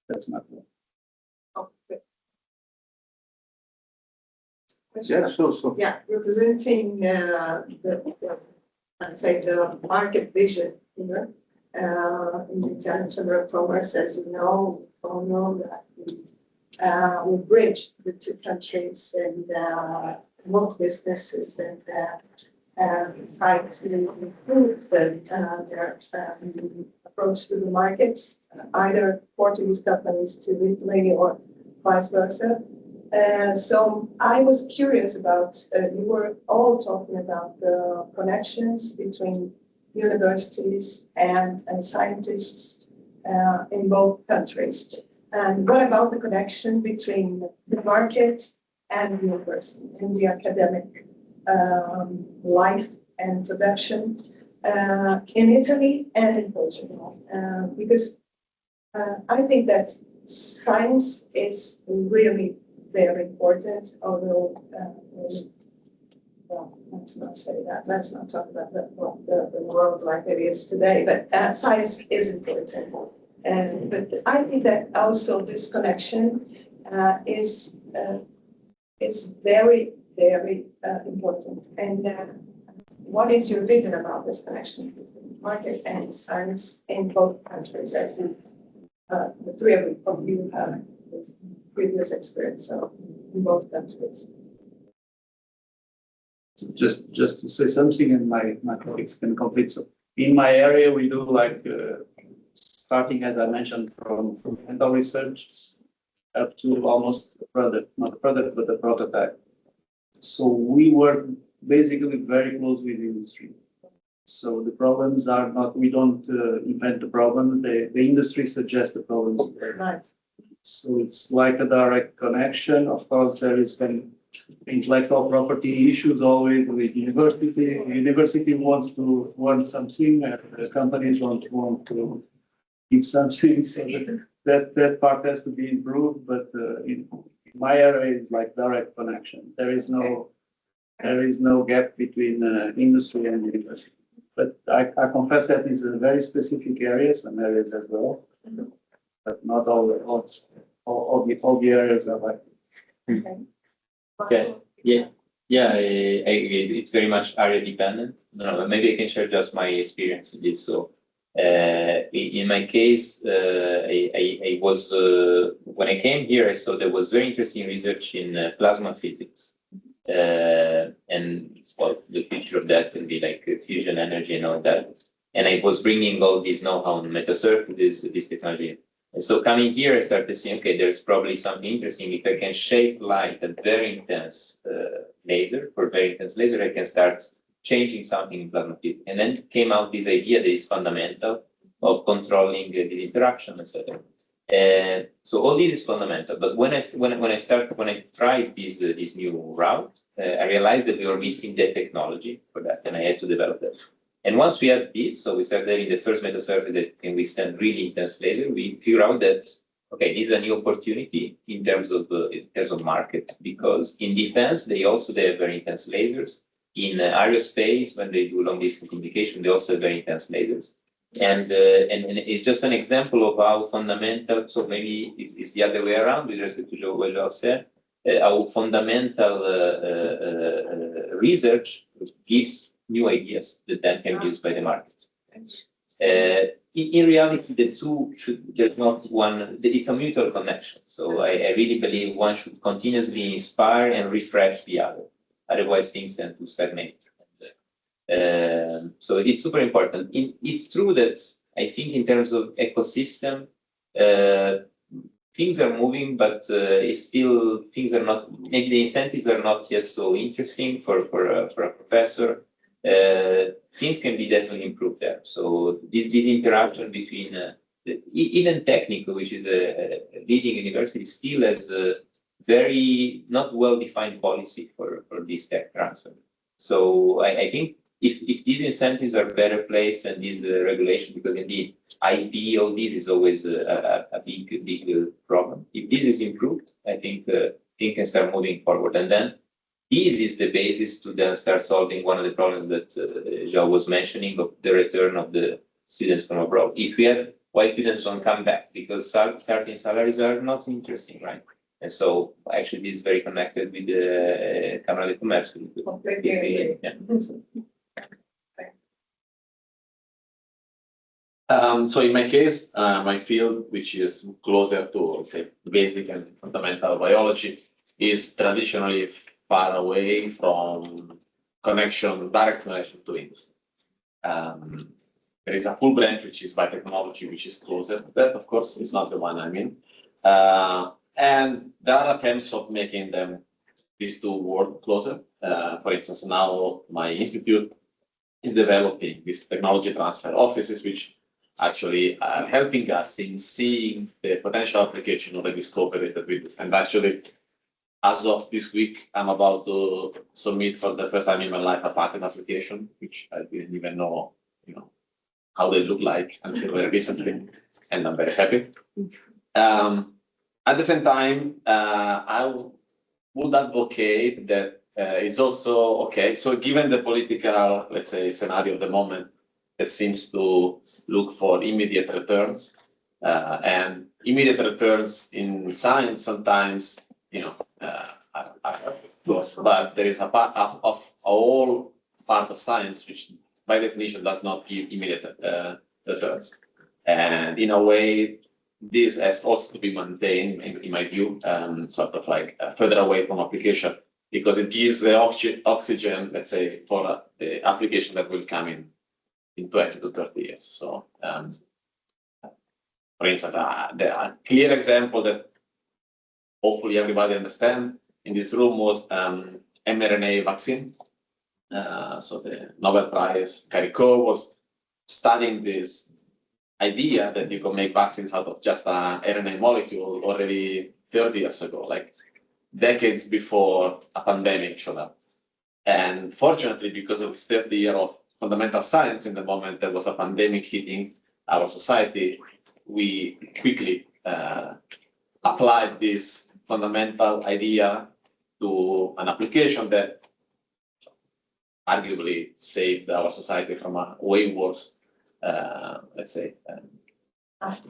That's my plan. Okay. Yeah, sure. Yeah, representing I'd say the market vision here in the Italian Chamber of Commerce. As you know, all know that we bridge the two countries and work businesses and try to improve their approach to the markets, either Portuguese companies to Italy or vice versa. So I was curious about, you were all talking about the connections between universities and scientists in both countries. And what about the connection between the market and the university in the academic life and production in Italy and in Portugal? Because I think that science is really very important, although, well, let's not say that. Let's not talk about the world like it is today, but science is important. But I think that also this connection is very, very important. And what is your vision about this connection? market and science in both countries, as the three of you have previous experience so in both countries. Just to say something, and my colleagues can complete. So in my area, we do like starting, as I mentioned, from fundamental research up to almost a product, not a product, but a prototype. So we work basically very close with industry. So the problems are not, we don't invent the problem, the industry suggests the problems. Nice. So it's like a direct connection. Of course, there is some intellectual property issues always with university. University wants to want something, and the companies want to give something. So that part has to be improved. But in my area, is like direct connection. There is no gap between industry and university. But I confess that is a very specific area. Some areas as well, but not all the areas are like. Okay. Yeah. I agree. It's very much area dependent. No, maybe I can share just my experience in this. So, in my case, I was when I came here, I saw there was very interesting research in plasma physics, and well, the future of that will be like fusion energy and all that. And I was bringing all this know-how on metasurfaces, this technology. And so coming here, I started saying, okay, there's probably something interesting. If I can shape light at very intense laser, for very intense laser, I can start changing something in plasma physics. And then came out this idea that is fundamental of controlling this interaction, etc. So all this is fundamental. But when I tried this new route, I realized that we were missing the technology for that, and I had to develop that. And once we had this, so we started having the first metasurface that can withstand really intense laser, we figured out that, okay, this is a new opportunity in terms of market, because in defense, they have very intense lasers. In aerospace, when they do long distance communication, they also have very intense lasers. And it's just an example of how fundamental, so maybe it's the other way around with respect to what Joe said, how fundamental research gives new ideas that then can be used by the market. In reality, the two there's not one, it's a mutual connection. So I really believe one should continuously inspire and refresh the other. Otherwise, things tend to stagnate. So it's super important. It's true that I think in terms of ecosystem, things are moving, but it's still, things are not, maybe the incentives are not yet so interesting for a professor. Things can be definitely improved there. So this interaction between even technical, which is a leading university, still has a very not well-defined policy for this tech transfer. So I think if these incentives are better placed and this regulation, because indeed IP, all this is always a big problem. If this is improved, I think things can start moving forward. And then this is the basis to then start solving one of the problems that João was mentioning of the return of the students from abroad. If we have why students don't come back, because starting salaries are not interesting, right? And so actually this is very connected with the Camera de Comercio. So in my case, my field, which is closer to, let's say, basic and fundamental biology, is traditionally far away from direct connection to industry. There is a full branch, which is biotechnology, which is closer to that. Of course, it's not the one I'm in. And there are attempts of making these two work closer. For instance, now my institute is developing these technology transfer offices, which actually are helping us in seeing the potential application of the discovery that we do. And actually, as of this week, I'm about to submit for the first time in my life a patent application, which I didn't even know, how they look like until very recently, and I'm very happy. At the same time, I would advocate that it's also okay. So given the political, let's say, scenario of the moment, that seems to look for immediate returns, and immediate returns in science sometimes, but there is a part of all part of science which by definition does not give immediate returns. And in a way, this has also to be maintained, in my view, sort of like further away from application, because it gives the oxygen, let's say, for the application that will come in 20 to 30 years. So, for instance, a clear example that hopefully everybody understands in this room was mRNA vaccine. So the Nobel Prize Carrico was studying this idea that you can make vaccines out of just an RNA molecule already 30 years ago, like decades before a pandemic showed up. And fortunately, because of this 30 year of fundamental science, in the moment there was a pandemic hitting our society, we quickly applied this fundamental idea to an application that arguably saved our society from a way worse, let's say,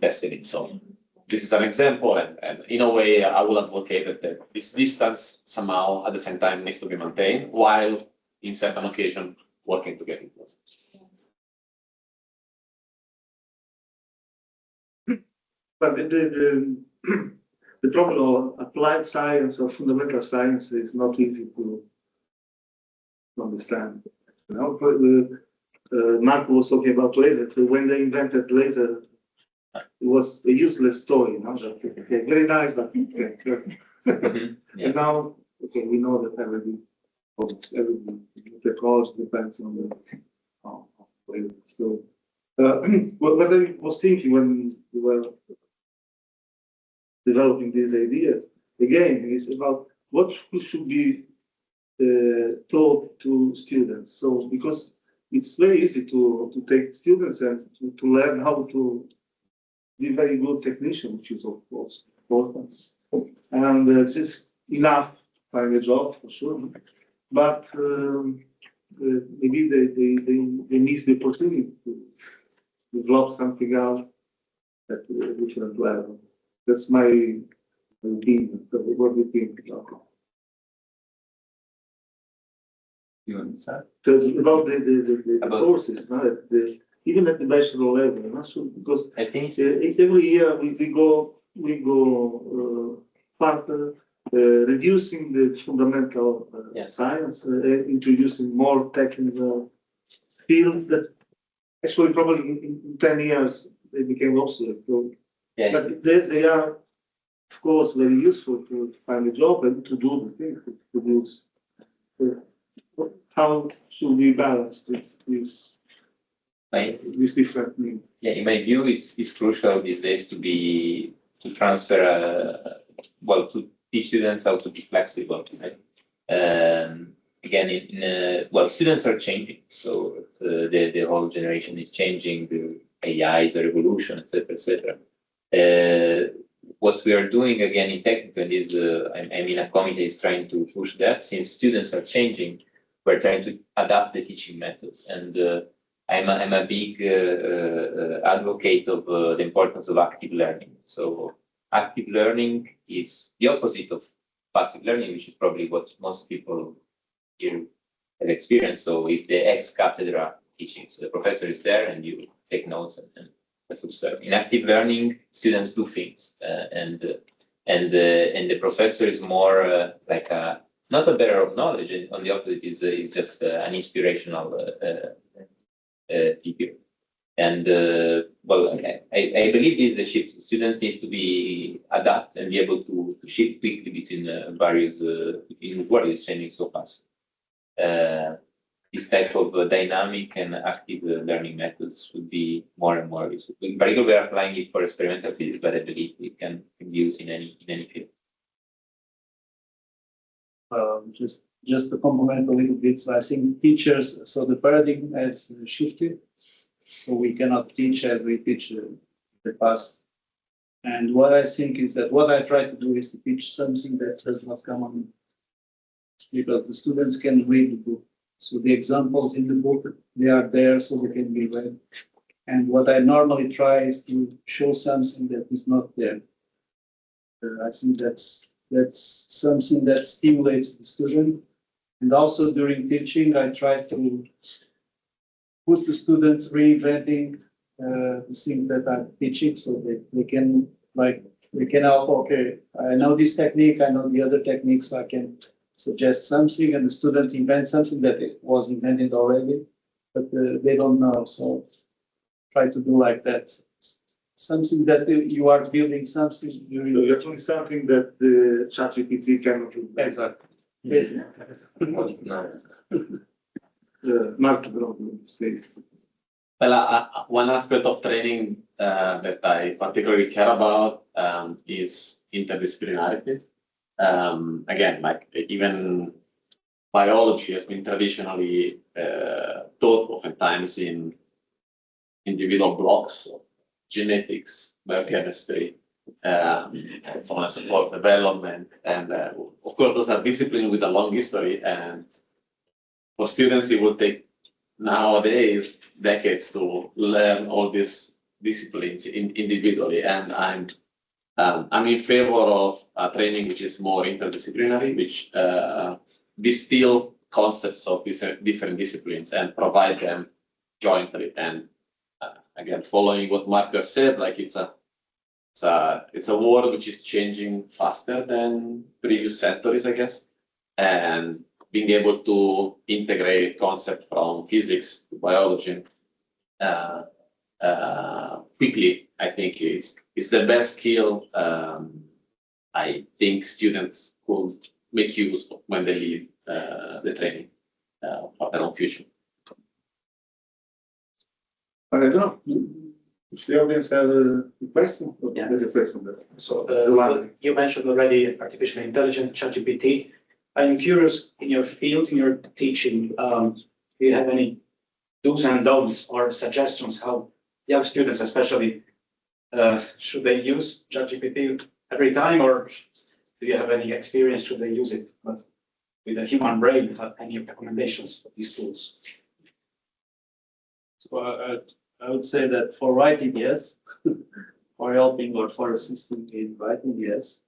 destiny. So this is an example, and in a way, I will advocate that this distance somehow at the same time needs to be maintained, while in certain occasions working to get it closer. But the problem of applied science or fundamental science is not easy to understand. You know, Mark was talking about laser. When they invented laser, it was a useless story. You know, that, okay, very nice, but okay. Yeah. And now, okay, we know that every technology depends on the laser. So, what I was thinking when we were developing these ideas, again, is about what should be taught to students. So, because it's very easy to take students and to learn how to be very good technician, which is of course important. And it's just enough to find a job for sure. But maybe they miss the opportunity to develop something else at a different level. That's my opinion. What do you think about it? You understand? About the courses, no? Even at the bachelor level, not sure, because I think every year we go further, reducing the fundamental science, introducing more technical field that actually probably in 10 years they became obsolete. So, but they are, of course, very useful to find a job and to do the thing, to produce. How should we balance these different needs? Yeah, in my view, it's crucial these days to transfer, well, to teach students how to be flexible, right? Again, well, students are changing, so the whole generation is changing. The AI is a revolution, etc., etc. What we are doing again in technical is, I mean, a committee is trying to push that. Since students are changing, we're trying to adapt the teaching method, and I'm a big advocate of the importance of active learning. So active learning is the opposite of passive learning, which is probably what most people here have experienced. So it's the ex cathedra teaching. So the professor is there and you take notes and just observe. In active learning, students do things, and the professor is more like a not a bearer of knowledge. And on the opposite, is just an inspirational figure. And well, I believe this is the shift. Students need to be adapt and be able to shift quickly between various in the world is changing so fast. This type of dynamic and active learning methods should be more and more useful. In particular, we are applying it for experimental physics, but I believe it can be used in any field. Just to complement a little bit, so I think teachers, so the paradigm has shifted, so we cannot teach as we teach in the past. And what I think is that what I try to do is to teach something that does not come on, because the students can read the book. So the examples in the book, they are there so they can be read. And what I normally try is to show something that is not there. I think that's something that stimulates the student. And also during teaching, I try to put the students reinventing the things that I'm teaching, so they can help. Okay, I know this technique, I know the other technique, so I can suggest something, and the student invents something that it was invented already, but they don't know. So try to do like that. Something that you are building something. You're doing something that the ChatGPT cannot do. Exactly. Mark, say. Well, one aspect of training that I particularly care about is interdisciplinarity. Again, like even biology has been traditionally taught oftentimes in individual blocks, genetics, biochemistry, and so on and so forth, development. And of course, those are disciplines with a long history. And for students, it will take nowadays decades to learn all these disciplines individually. And I'm in favor of a training which is more interdisciplinary, which distill concepts of these different disciplines and provide them jointly. And again, following what Marcus said, like it's a world which is changing faster than previous centuries, I guess, and being able to integrate concepts from physics to biology quickly, I think is the best skill I think students could make use of when they leave the training for their own future. I don't know. If the audience have a question, Yeah. there's a question there. So you mentioned already artificial intelligence, ChatGPT. I'm curious in your field, in your teaching, do you have any do's and don'ts or suggestions how young students, especially, should they use ChatGPT every time, or do you have any experience? Should they use it but with a human brain? Any recommendations for these tools? So I would say that for writing, yes. For helping or for assisting in writing, yes.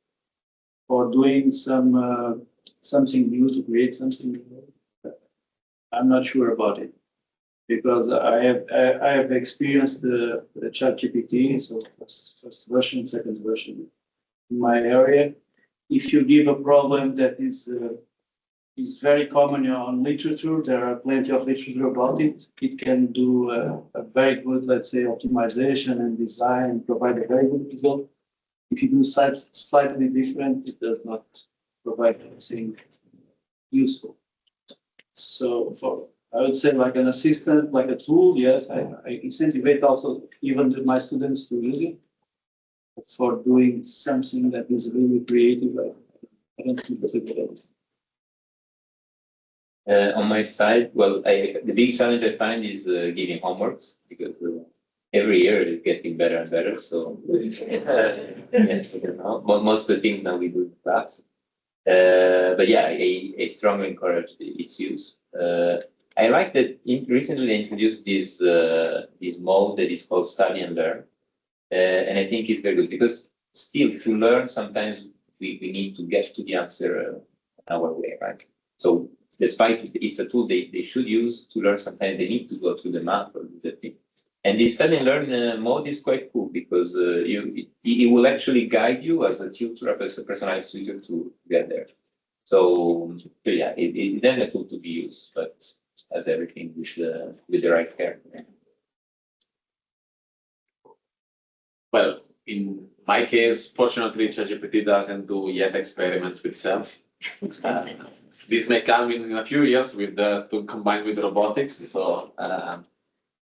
For doing something new, to create something new, I'm not sure about it, because I have experienced the ChatGPT, so first version, second version in my area. If you give a problem that is very common on literature, there are plenty of literature about it. It can do a very good, let's say, optimization and design and provide a very good result. If you do slightly different, it does not provide anything useful. So I would say like an assistant, like a tool, yes, I incentivize also even my students to use it for doing something that is really creative. I don't think that's a good idea. On my side, well, the big challenge I find is giving homeworks, because every year it's getting better and better. So most of the things now we do in class. But yeah, I strongly encourage its use. I like that recently they introduced this mode that is called study and learn, and I think it's very good, because still to learn sometimes we need to get to the answer our way, right? So despite it's a tool they should use to learn, sometimes they need to go through the math or the thing. And the study and learn mode is quite cool, because it will actually guide you as a tutor, as a personalized tutor to get there. So yeah, it's then a tool to be used, but as everything with the right care. Well, in my case, fortunately, ChatGPT doesn't do yet experiments with cells. This may come in a few years with to combine with robotics. So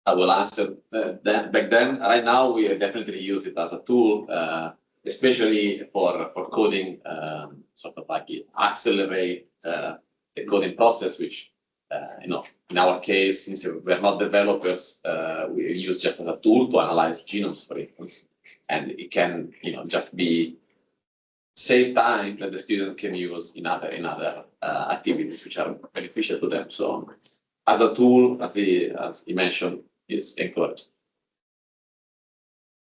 I will answer that back then. Right now, we definitely use it as a tool, especially for coding, sort of like accelerate the coding process, which in our case, since we're not developers, we use just as a tool to analyze genomes, for instance, and it can just be save time that the student can use in other activities which are beneficial to them. So as a tool, as he mentioned, is encouraged.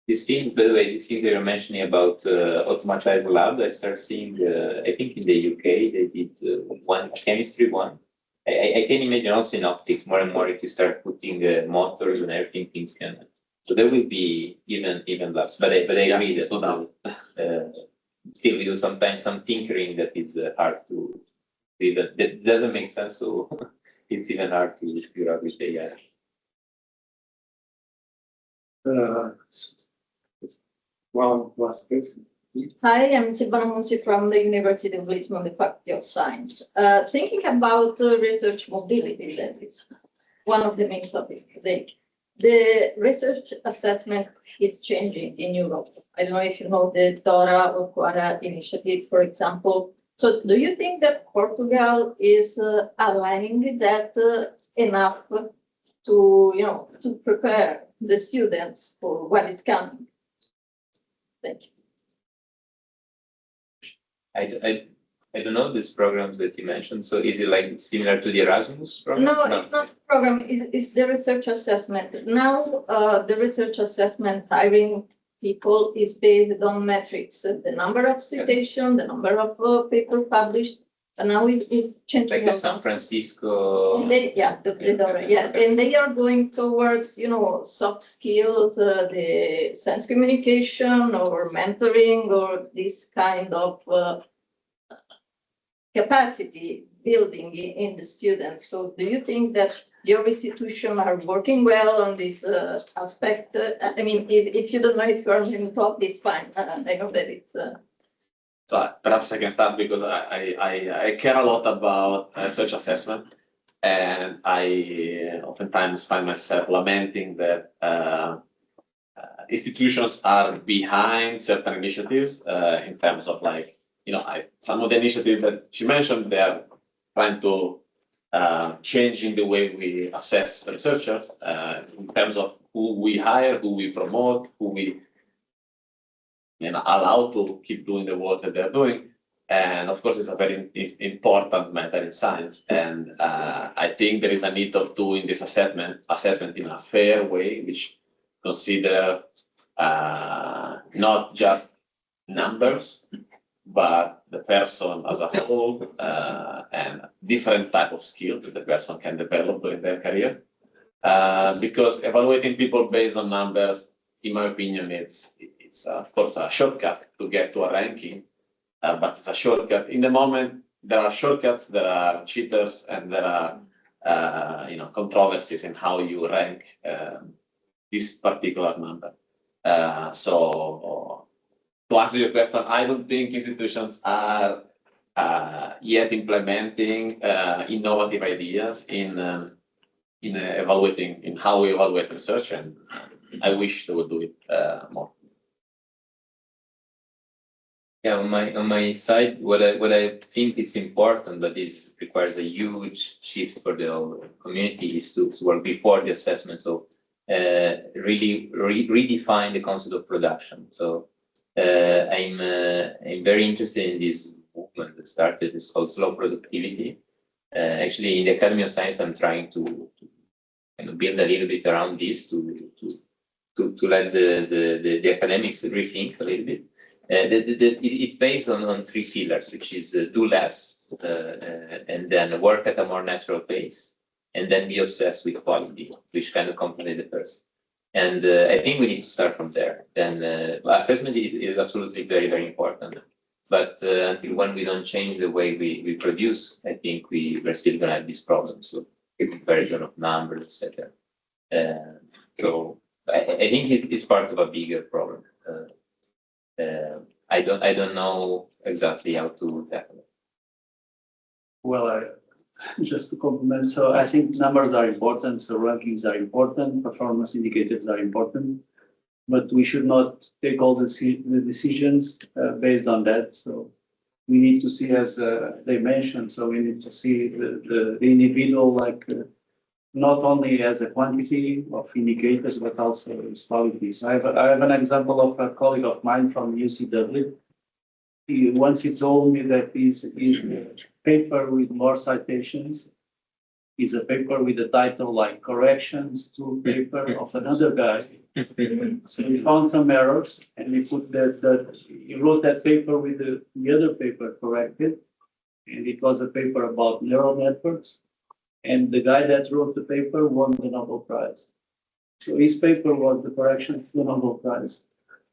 This thing, by the way, this thing they were mentioning about automatized lab, I start seeing, I think in the UK, they did one chemistry one, I can imagine also in optics more and more if you start putting motors and everything, things can. So there will be even labs. But I agree that still we do sometimes some tinkering that is hard to. That doesn't make sense. So it's even hard to figure out with AI. Well, last case. Hi, I'm Silvana Munzi from the University of Lisbon, the Faculty of Science. Thinking about research mobility, that is one of the main topics today. The research assessment is changing in Europe. I don't know if you know the DORA or Quara initiative, for example. So do you think that Portugal is aligning with that enough to prepare the students for what is coming? Thank you. I don't know these programs that you mentioned. So is it like similar to the Erasmus program? No, it's not a program. It's the research assessment. Now, the research assessment hiring people is based on metrics, the number of citations, the number of papers published. And now we changed. Like the San Francisco. And they are going towards, soft skills, the sense communication or mentoring or this kind of capacity building in the students. So do you think that your institution are working well on this aspect? I mean, if you don't know if you're in top, it's fine. I know that it's... So perhaps I can start because I care a lot about research assessment, and I oftentimes find myself lamenting that institutions are behind certain initiatives in terms of some of the initiatives that she mentioned, they are trying to changing the way we assess researchers in terms of who we hire, who we promote, who we allow to keep doing the work that they're doing. And of course, it's a very important matter in science. And I think there is a need of doing this assessment in a fair way, which consider not just numbers, but the person as a whole and different type of skills that the person can develop during their career. Because evaluating people based on numbers, in my opinion, it's of course a shortcut to get to a ranking, but it's a shortcut. In the moment, there are shortcuts, there are cheaters, and there are controversies in how you rank this particular number. So to answer your question, I don't think institutions are yet implementing innovative ideas in evaluating, in how we evaluate research, and I wish they would do it more. Yeah, on my side, what I think is important, but this requires a huge shift for the whole community, is to work before the assessment. So really redefine the concept of production. So I'm very interested in this movement that started. It's called slow productivity. Actually, in the Academy of Science, I'm trying to build a little bit around this to let the academics rethink a little bit. It's based on three pillars, which is do less, and then work at a more natural pace, and then be obsessed with quality, which kind of complement the first. And I think we need to start from there. Then assessment is absolutely very, very important. But until when we don't change the way we produce, I think we're still going to have these problems. So comparison of numbers, etc. So I think it's part of a bigger problem. I don't know exactly how to tackle it. Well, just to complement, so I think numbers are important, so rankings are important, performance indicators are important, but we should not take all the decisions based on that. So we need to see, as they mentioned, so we need to see the individual not only as a quantity of indicators, but also as quality. So I have an example of a colleague of mine from UCW. Once he told me that his paper with more citations is a paper with a title like Corrections to Paper of Another Guy. So he found some errors, and he put that he wrote that paper with the other paper corrected, and it was a paper about neural networks. And the guy that wrote the paper won the Nobel Prize. So his paper was the correction of the Nobel Prize.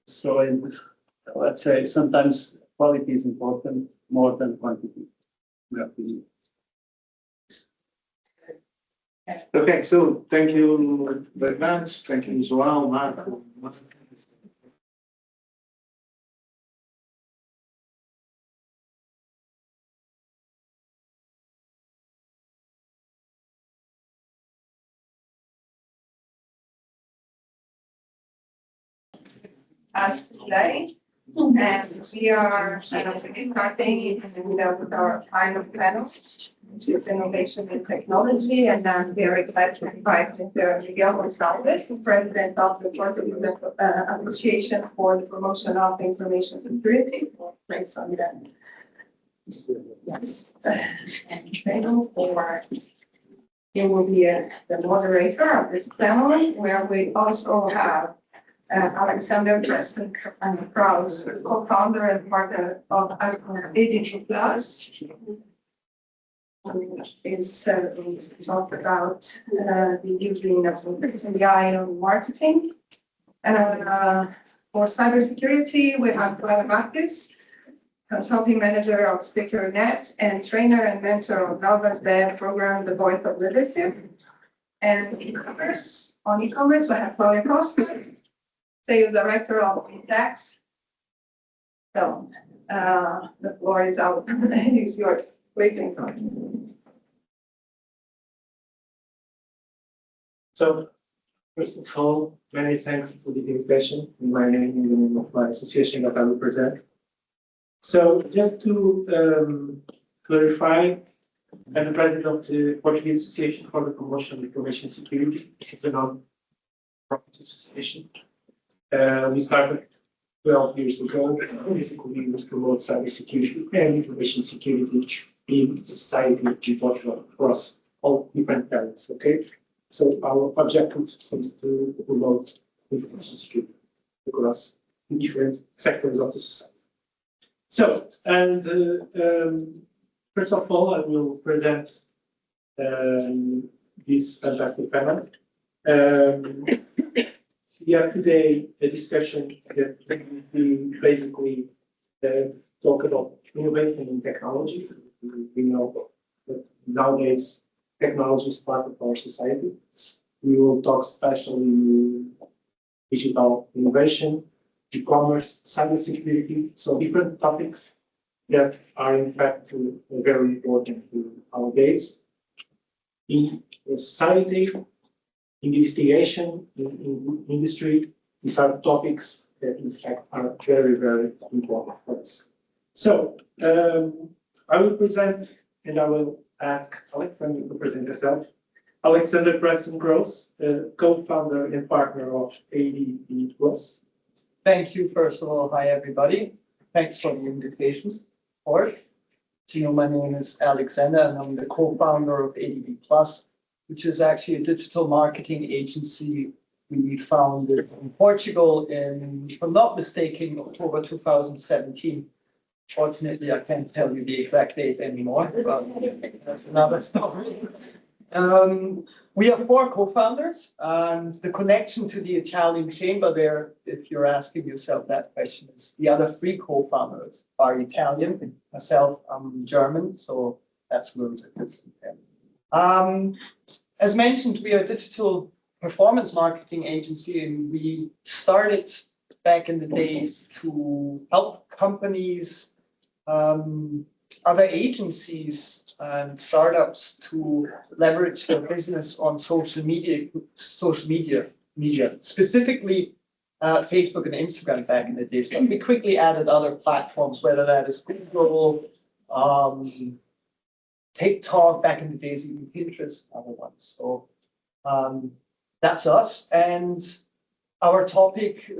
So let's say sometimes quality is important more than quantity. Okay, so thank you very much. Thank you, João, Marco. Us today, and we are starting with our final panel, which is innovation and technology, and I'm very glad to invite Mr. Miguel Gonçalves, the president of the Portuguese Association for the Promotion of Information Security. Thanks on that. Yes. He will be the moderator of this panel, where we also have Alexander Dresden Krause, co-founder and partner of ADG Plus. Is talk about the using of AI on marketing. For cybersecurity, we have Clara Marques, consulting manager of SecureNet and trainer and mentor of Nova's Dev program, The Voice of Leadership. And e-commerce, we have Claudia Costa, sales director of Intex. So the floor is out. It's yours. Waiting. So, first of all, many thanks for the invitation in my name, in the name of my association that I represent. So, just to clarify, I'm the president of the Portuguese Association for the Promotion of Information Security. This is a non-profit association. We started 12 years ago. Basically, we promote cybersecurity and information security in society in Portugal across all different areas. Okay, so our objective is to promote information security across different sectors of the society. So, and first of all, I will present this fantastic panel. We have today a discussion that we basically talk about innovation and technology. We know that nowadays technology is part of our society. We will talk especially digital innovation, e-commerce, cybersecurity, so different topics that are in fact very important to our days. In society, in investigation, in industry, these are topics that in fact are very, very important for us. So I will present and I will ask Alexander to present herself. Alexander Preston Gross, co-founder and partner of ADB Plus. Thank you, first of all. Hi, everybody. Thanks for the invitation. Or, my name is Alexander, and I'm the co-founder of ADB Plus, which is actually a digital marketing agency we founded in Portugal in, if I'm not mistaken, October 2017. Fortunately, I can't tell you the exact date anymore, but that's another story. We are 4 co-founders, and the connection to the Italian chamber there, if you're asking yourself that question, is the other 3 co-founders are Italian. Myself, I'm German, so that's a little bit different. As mentioned, we are a digital performance marketing agency, and we started back in the days to help companies, other agencies and startups to leverage their business on social media, specifically Facebook and Instagram back in the days. But we quickly added other platforms, whether that is Google, TikTok, back in the days, even Pinterest, other ones. So that's us. And our topic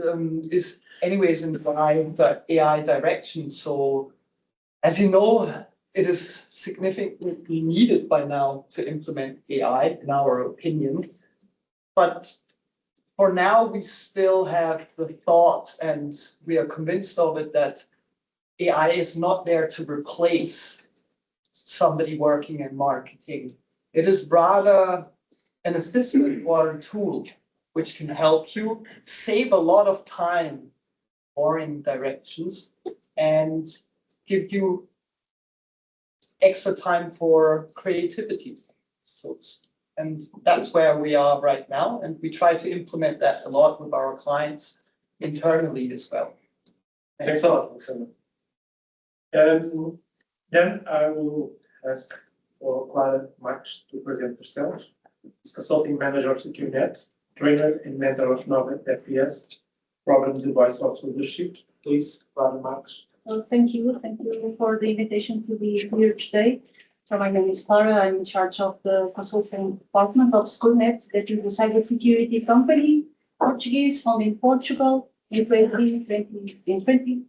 is anyways in the AI direction. So as you know, it is significantly needed by now to implement AI, in our opinion. But for now, we still have the thought, and we are convinced of it, that AI is not there to replace somebody working in marketing. It is rather an assistant or a tool which can help you save a lot of time boring directions and give you extra time for creativity. And that's where we are right now. And we try to implement that a lot with our clients internally as well. Thanks a lot, Alexander. Then I will ask for Clara Marques to present herself. She's consulting manager of SecureNet, trainer and mentor of Nova FPS, program The Voice of Leadership. Please, Clara Marques. Well, thank you. Thank you for the invitation to be here today. So my name is Clara. I'm in charge of the consulting department of SecureNet, that is the cybersecurity company, Portuguese, founded in Portugal in 2020.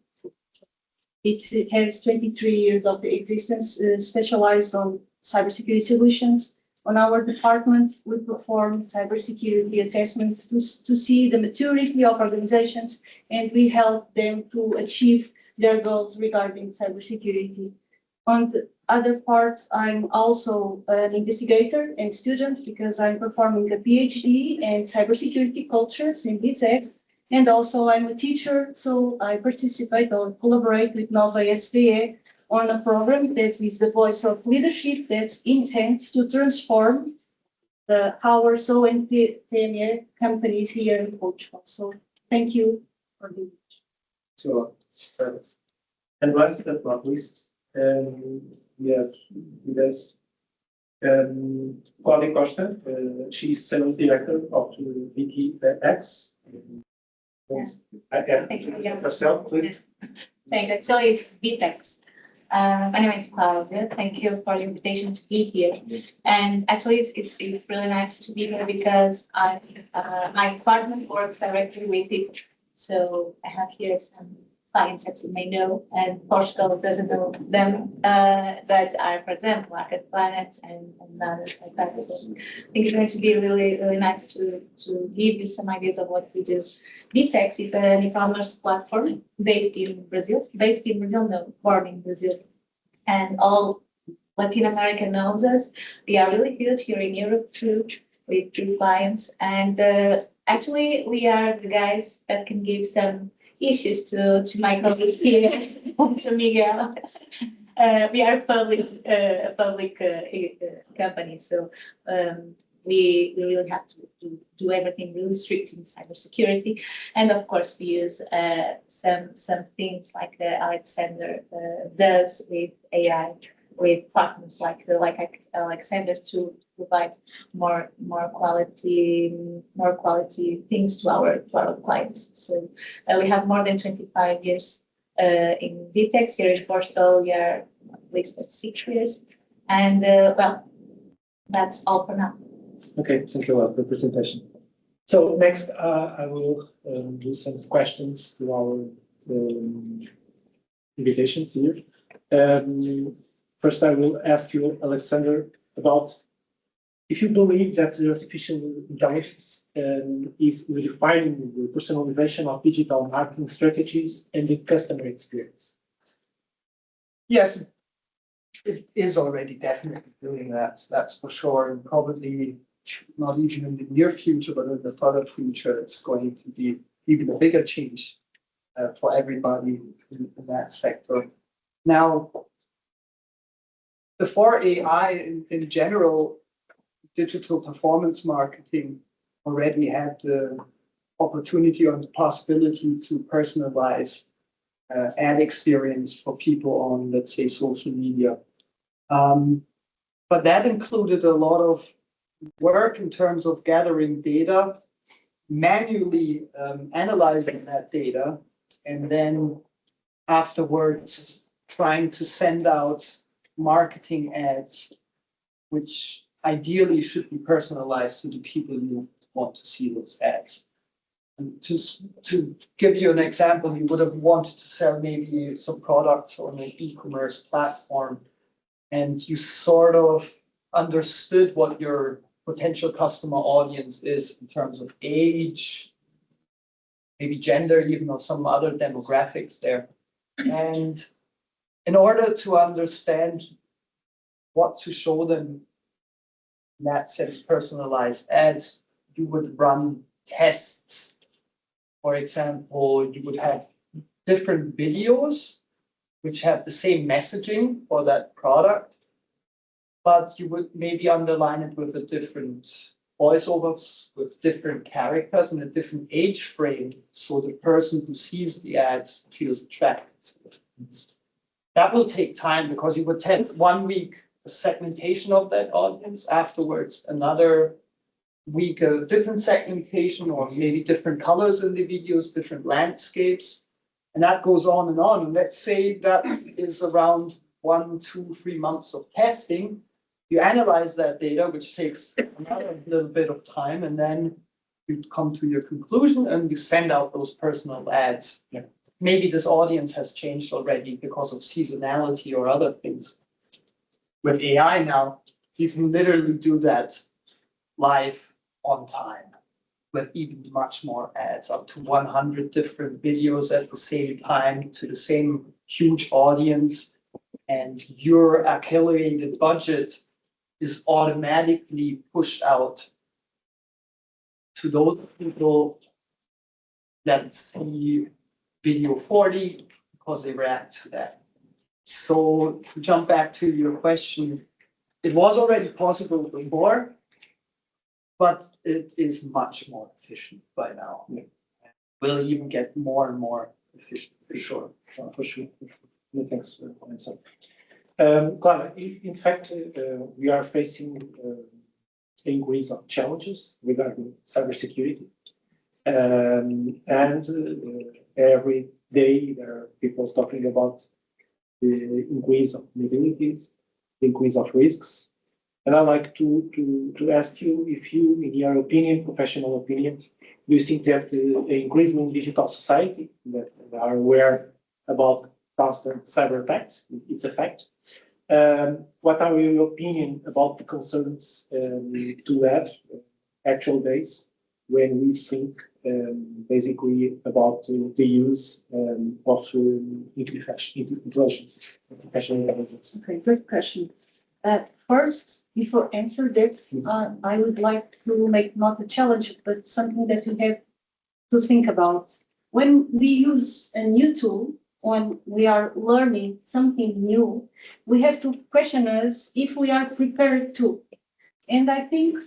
It has 23 years of existence, specialized on cybersecurity solutions. On our department, we perform cybersecurity assessments to see the maturity of organizations, and we help them to achieve their goals regarding cybersecurity. On the other part, I'm also an investigator and student because I'm performing a PhD in cybersecurity cultures in ISEL. And also I'm a teacher, so I participate or collaborate with Nova SPE on a program that is the Voice of Leadership that's intent to transform our SO and PME companies here in Portugal. So thank you for the So, and last but not least, we have with us Claudia Costa. She's sales director of VTX. Thank you. Herself, please. Thank you. So it's VTEX. My name is Claudia. Thank you for the invitation to be here. And actually, it's really nice to be here because my department works directly with it. So I have here some clients that you may know, and Portugal doesn't know them, that are, for example, Market Planet and others like that. So I think it's going to be really, really nice to give you some ideas of what we do. VTEX is an e-commerce platform based in Brazil, no, born in Brazil. And all Latin America knows us. We are really huge here in Europe too, with 3 clients. And actually, we are the guys that can give some issues to my colleague here, to Miguel. We are a public company, so we really have to do everything really strict in cybersecurity. And of course, we use some things like Alexander does with AI, with partners like Alexander to provide more quality things to our clients. So we have more than 25 years in VTEX here in Portugal. We are at least at 6 years, and well, that's all for now. Okay, thank you a lot for the presentation. So next, I will do some questions to our invitations here. First, I will ask you, Alexander, about if you believe that the artificial intelligence is redefining the personalization of digital marketing strategies and the customer experience. Yes, it is already definitely doing that. That's for sure. And probably not even in the near future, but in the further future, it's going to be even a bigger change for everybody in that sector. Now, before AI in general, digital performance marketing already had the opportunity or the possibility to personalize ad experience for people on, let's say, social media. But that included a lot of work in terms of gathering data, manually analyzing that data, and then afterwards trying to send out marketing ads, which ideally should be personalized to the people who want to see those ads. And to give you an example, you would have wanted to sell maybe some products on an e-commerce platform, and you sort of understood what your potential customer audience is in terms of age, maybe gender, even, or some other demographics there. And in order to understand what to show them in that sense, personalized ads, you would run tests. For example, you would have different videos which have the same messaging for that product, but you would maybe underline it with a different voiceovers, with different characters and a different age frame, so the person who sees the ads feels attracted. That will take time because you would have 1 week a segmentation of that audience, afterwards another week a different segmentation, or maybe different colors in the videos, different landscapes, and that goes on and on. And let's say that is around 1, 2, 3 months of testing. You analyze that data, which takes another little bit of time, and then you come to your conclusion and you send out those personal ads. Yeah. Maybe this audience has changed already because of seasonality or other things. With AI now, you can literally do that live on time with even much more ads, up to 100 different videos at the same time to the same huge audience. And your accumulated budget is automatically pushed out to those people that see video 40 because they react to that. So to jump back to your question, it was already possible before, but it is much more efficient by now. Yeah. Will even get more and more efficient for sure. For sure. Yeah, thanks for the comments. Clara, in fact, we are facing an increase of challenges regarding cybersecurity. Every day there are people talking about the increase of vulnerabilities, the increase of risks. And I'd like to ask you if you, in your opinion, professional opinion, do you think that the increasing digital society that are aware about constant cyber attacks, it's a fact. What are your opinion about the concerns to have actual days when we think basically about the use of intelligence, artificial intelligence? Okay, good question. First, before answer that, I would like to make not a challenge, but something that we have to think about. When we use a new tool, when we are learning something new, we have to question us if we are prepared to. And I think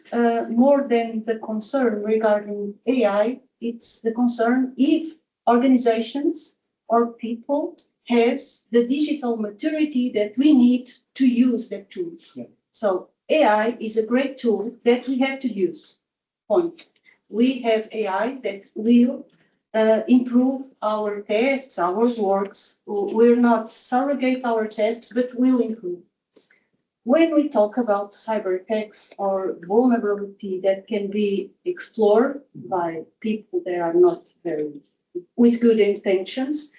more than the concern regarding AI, it's the concern if organizations or people has the digital maturity that we need to use the tools. Yeah. So AI is a great tool that we have to use. Point. We have AI that will improve our tests, our works. Will not surrogate our tests, but will improve. When we talk about cyber attacks or vulnerability that can be explored by people that are not very with good intentions,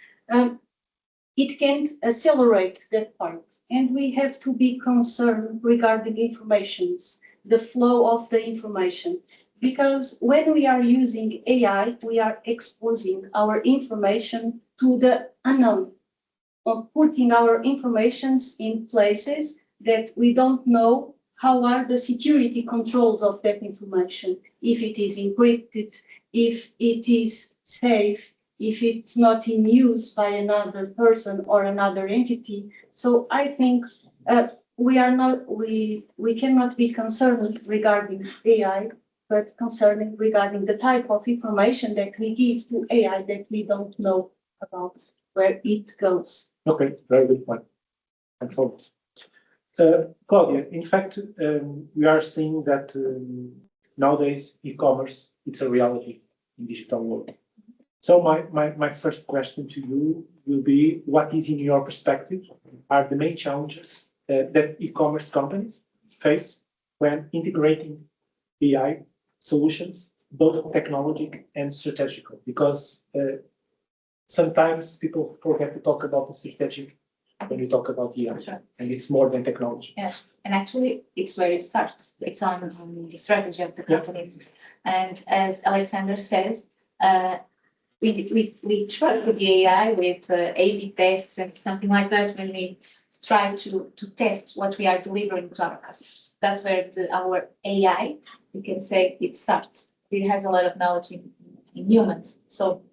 it can accelerate that part. And we have to be concerned regarding informations, the flow of the information. Because when we are using AI, we are exposing our information to the unknown, or putting our informations in places that we don't know how are the security controls of that information, if it is encrypted, if it is safe, if it's not in use by another person or another entity. So I think we cannot be concerned regarding AI, but concerned regarding the type of information that we give to AI that we don't know about where it goes. Okay, very good point. Thanks so much. Claudia, in fact, we are seeing that nowadays e-commerce, it's a reality in digital world. So my first question to you will be, what is in your perspective are the main challenges that e-commerce companies face when integrating AI solutions, both technological and strategical? Because sometimes people forget to talk about the strategic when you talk about AI, sure. And it's more than technology. Yeah, and actually it's where it starts. It's on the strategy of the companies. Yeah. And as Alexander says, we try with the AI with A/B tests and something like that when we try to test what we are delivering to our customers. that's where our AI, you can say, it starts. It has a lot of knowledge in humans. So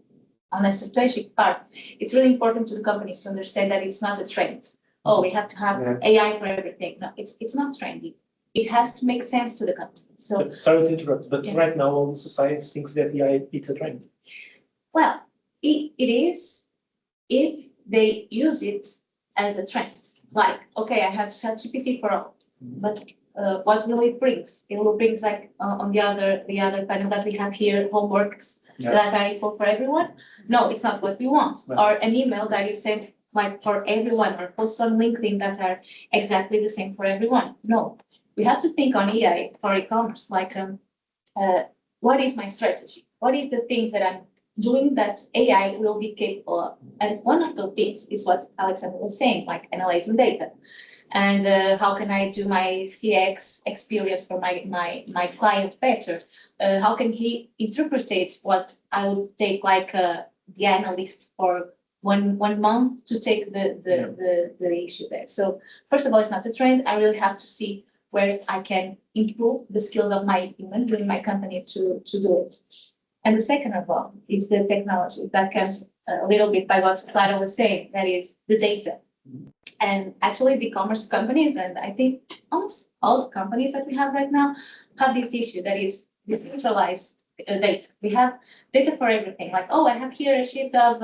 on a strategic part, it's really important to the companies to understand that it's not a trend. Oh, we have to have AI for everything. No, it's not trendy. It has to make sense to the company. So sorry to interrupt, but right now all the society thinks that AI it's a trend. well, it is if they use it as a trend. Like, okay, I have ChatGPT for all, but what will it bring? It will bring like on the other panel that we have here, homeworks that are equal for everyone. No, it's not what we want. Right. Or an email that is sent like for everyone, or posts on LinkedIn that are exactly the same for everyone. No, we have to think on AI for e-commerce. Like, what is my strategy? What is the things that I'm doing that AI will be capable of? And one of those things is what Alexander was saying, like analyzing data. And how can I do my CX experience for my client better? How can he interpret what I would take like the analyst for one month to take the issue there. So first of all, it's not a trend. I really have to see where I can improve the skills of my human during my company to do it. And the second of all is the technology that comes a little bit by what Clara was saying, that is the data. And actually the e-commerce companies, and I think almost all the companies that we have right now have this issue that is decentralized data. We have data for everything. Like, oh, I have here a sheet of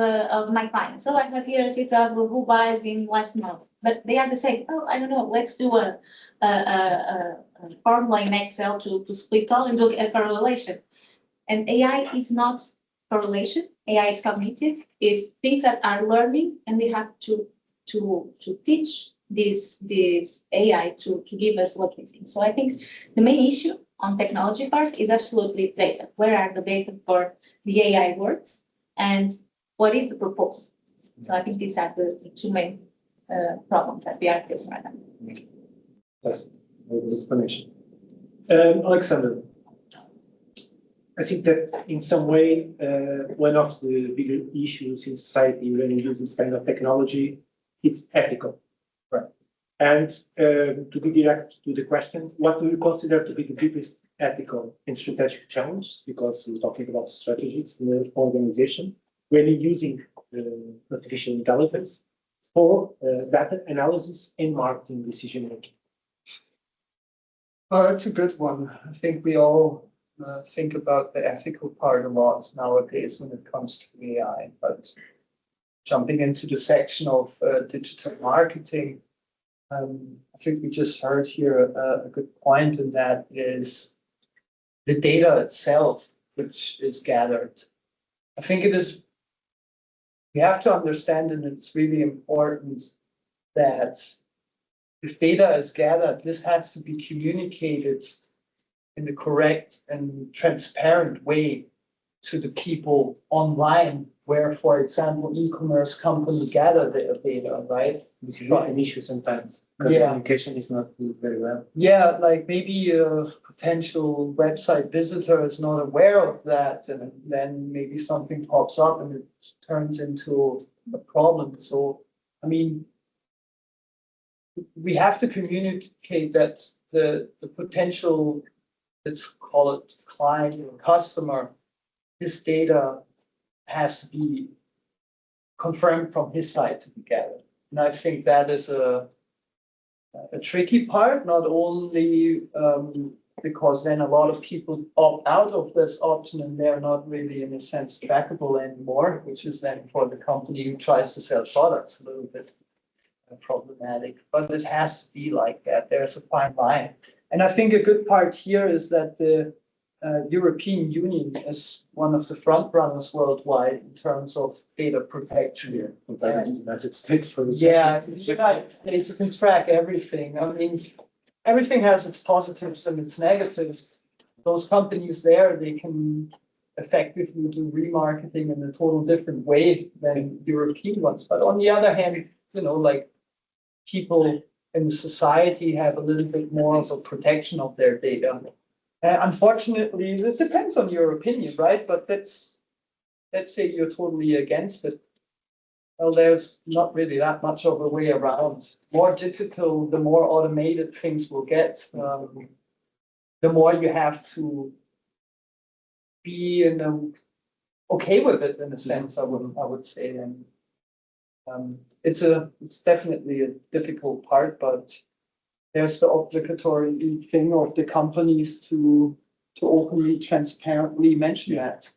my clients. Oh, I have here a sheet of who buys in last month. But they are the same. Oh, I don't know. Let's do a formula in Excel to split all and do a correlation. And AI is not correlation. AI is cognitive. Is things that are learning, and we have to teach this AI to give us what we think. So I think the main issue on technology part is absolutely data. Where are the data for the AI words, and what is the purpose? So I think these are the two main problems that we are facing right now. Yes, good explanation. Alexander, I think that in some way, one of the bigger issues in society when you use this kind of technology, it's ethical. Right. And to be direct to the question, what do you consider to be the biggest ethical and strategic challenge? Because we're talking about strategies in the organization, when you're using artificial intelligence for data analysis and marketing decision making. Oh, that's a good one. I think we all think about the ethical part a lot nowadays when it comes to AI, but jumping into the section of digital marketing, I think we just heard here a good point, and that is the data itself, which is gathered. I think we have to understand, and it's really important that if data is gathered, this has to be communicated in the correct and transparent way to the people online, where, for example, e-commerce companies gather their data, right? This is an issue sometimes, because communication is not very well. Yeah, like maybe a potential website visitor is not aware of that, and then maybe something pops up and it turns into a problem. So, I mean, we have to communicate that the potential, let's call it client or customer, his data has to be confirmed from his side to be gathered. And I think that is a tricky part, not only because then a lot of people opt out of this option and they're not really, in a sense, trackable anymore, which is then for the company who tries to sell products a little bit problematic. But it has to be like that. There's a fine line. And I think a good part here is that the European Union is one of the front runners worldwide in terms of data protection. Yeah, compared to the United States, for example. Yeah, the United States, you can track everything. I mean, everything has its positives and its negatives. Those companies there, they can effectively do remarketing in a total different way than European ones. But on the other hand, you know, like people in society have a little bit more of a protection of their data. Unfortunately, it depends on your opinion, right? But let's say you're totally against it. Well, there's not really that much of a way around. More digital, the more automated things will get. The more you have to be okay with it in a sense. I would say, and it's definitely a difficult part, but there's the obligatory thing of the companies to openly, transparently mention that.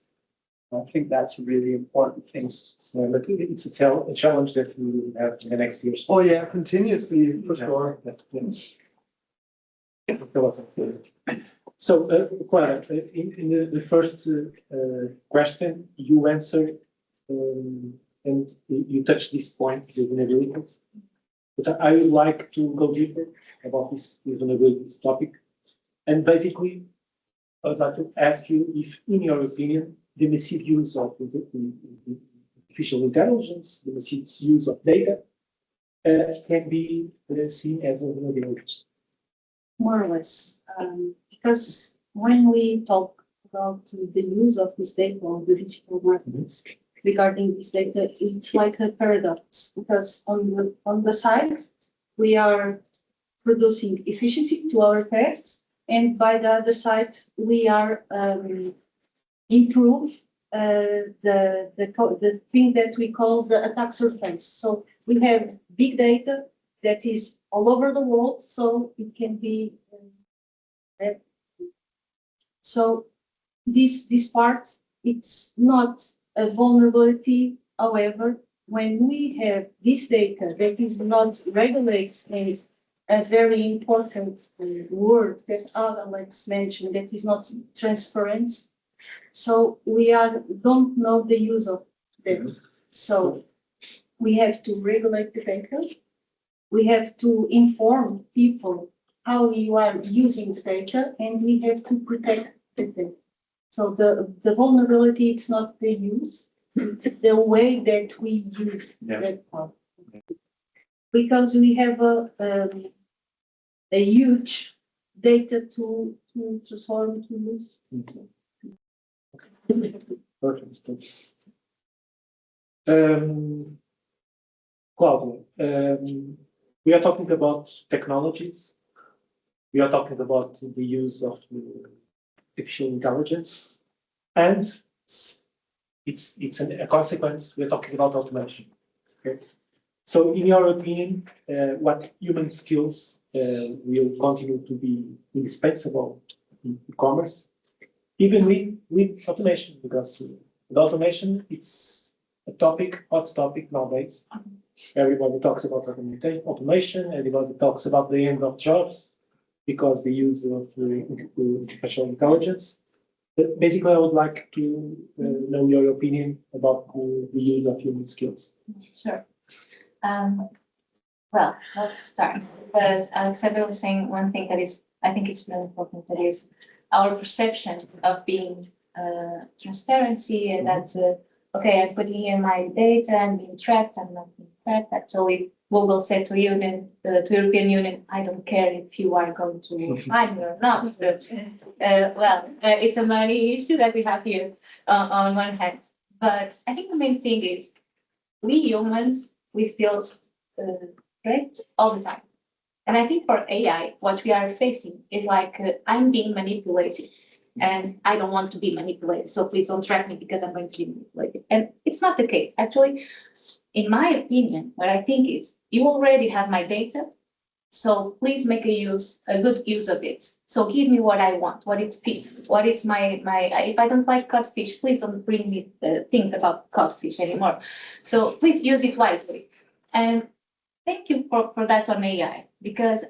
I think that's a really important thing. Yeah, but it's a challenge that we will have in the next years. Oh yeah, continuously for sure. So, Clara, in the first question, you answered and you touched this point, the vulnerabilities. But I would like to go deeper about this vulnerabilities topic. And basically, I would like to ask you if, in your opinion, the massive use of artificial intelligence, the massive use of data, can be seen as a vulnerability. More or less, because when we talk about the use of this data on the digital markets regarding this data, it's like a paradox, because on the side, we are producing efficiency to our tasks, and by the other side, we are improve the thing that we call the attack surface. So we have big data that is all over the world, so it can be. So this part, it's not a vulnerability. However, when we have this data that is not regulated, and a very important word that Alex mentioned, that is not transparent. So we don't know the use of them. So we have to regulate the data. We have to inform people how you are using the data, and we have to protect the data. So the vulnerability, it's not the use, it's the way that we use that part. Because we have a huge data to solve, to use. Perfect. Claudio, we are talking about technologies. We are talking about the use of artificial intelligence, and it's a consequence. We're talking about automation. Okay? So, in your opinion, what human skills will continue to be indispensable in e-commerce, even with automation? Because with automation, it's a hot topic nowadays. Everybody talks about automation. Everybody talks about the end of jobs because the use of artificial intelligence. But basically, I would like to know your opinion about the use of human skills. Sure. Well, let's start. Because Alexander was saying one thing that is, I think it's really important, that is our perception of being transparency, and that's okay, I put in here my data, I'm being tracked, I'm not being tracked. Actually, Google said to you, to European Union, I don't care if you are going to find me or not. So, it's a money issue that we have here on one hand. But I think the main thing is we humans, we feel threat all the time. And I think for AI, what we are facing is like, I'm being manipulated. And I don't want to be manipulated. So please don't track me because I'm going to be manipulated. And it's not the case. Actually, in my opinion, what I think is you already have my data. So please make a good use of it. So give me what I want, what it fits, what is my, if I don't like codfish, please don't bring me things about codfish anymore. So please use it wisely. And thank you for that on AI, because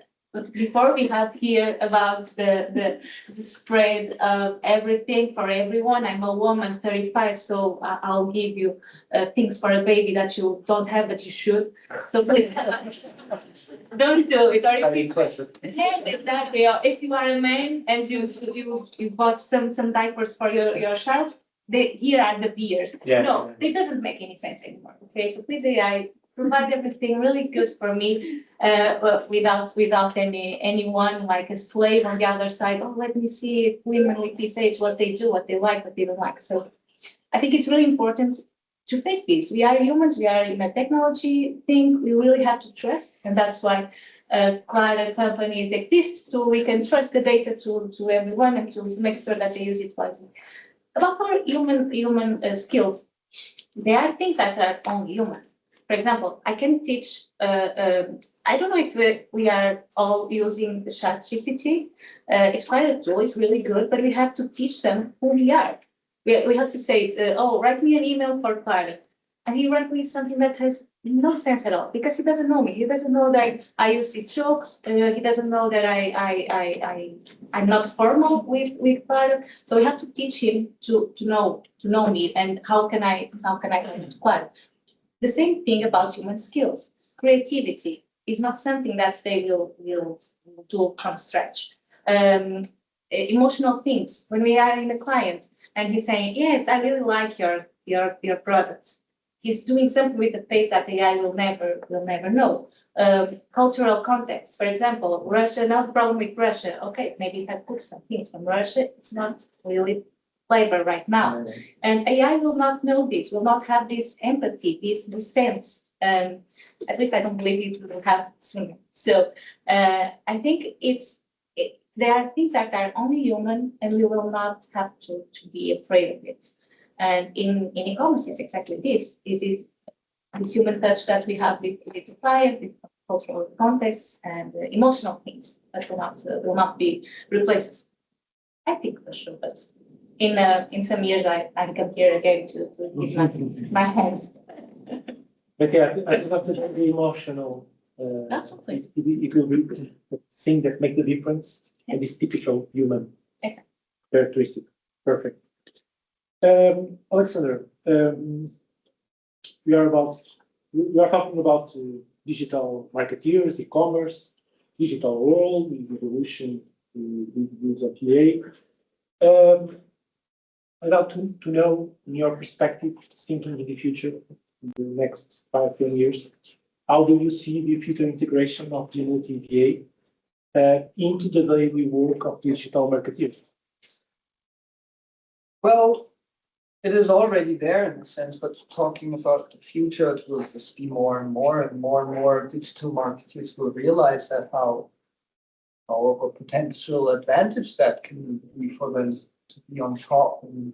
before we have here about the spread of everything for everyone. I'm a woman, 35, so I'll give you things for a baby that you don't have, but you should. So please don't do it. Exactly. If you are a man and you bought some diapers for your child, here are the beers. Yeah, no, it doesn't make any sense anymore. Okay, so please AI, provide everything really good for me, without anyone like a slave on the other side. Oh, let me see if women with this age, what they do, what they like, what they don't like. So I think it's really important to face this. We are humans, we are in a technology thing, we really have to trust, and that's why cloud companies exist, so we can trust the data to everyone and to make sure that they use it wisely. About our human skills, there are things that are only human. For example, I can teach, I don't know if we are all using the ChatGPT. It's quite a tool, it's really good, but we have to teach them who we are. We have to say, oh, write me an email for Clara. And he write me something that has no sense at all, because he doesn't know me. He doesn't know that I use these jokes. He doesn't know that I'm not formal with Clara. So we have to teach him to know me and how can I learn to Clara. The same thing about human skills. Creativity is not something that they will do from scratch. Emotional things. When we are in a client and he's saying, yes, I really like your product. He's doing something with the face that AI will never know. Cultural context, for example, Russia, now the problem with Russia. Okay, maybe you have put some things from Russia. It's not really flavor right now. And AI will not know this, will not have this empathy, this sense. At least I don't believe it will have soon. So I think there are things that are only human, and we will not have to be afraid of it. And in e-commerce, it's exactly this. This is this human touch that we have with the client, with cultural context and emotional things that will not be replaced. I think for sure, but in some years I come here again to give my hands. But yeah, I think after the emotional, Absolutely. it will be the thing that make the difference, and this typical human Exactly. characteristic. Perfect. Alexander, we are talking about digital marketeers, e-commerce, digital world, its evolution with use of AI. I'd like to know, in your perspective, thinking in the future, in the next 5-10 years, how do you see the future integration of generative AI into the daily work of digital marketeers? Well, it is already there in a sense, but talking about the future, it will just be more and more digital marketers will realize that how of a potential advantage that can be for them to be on top and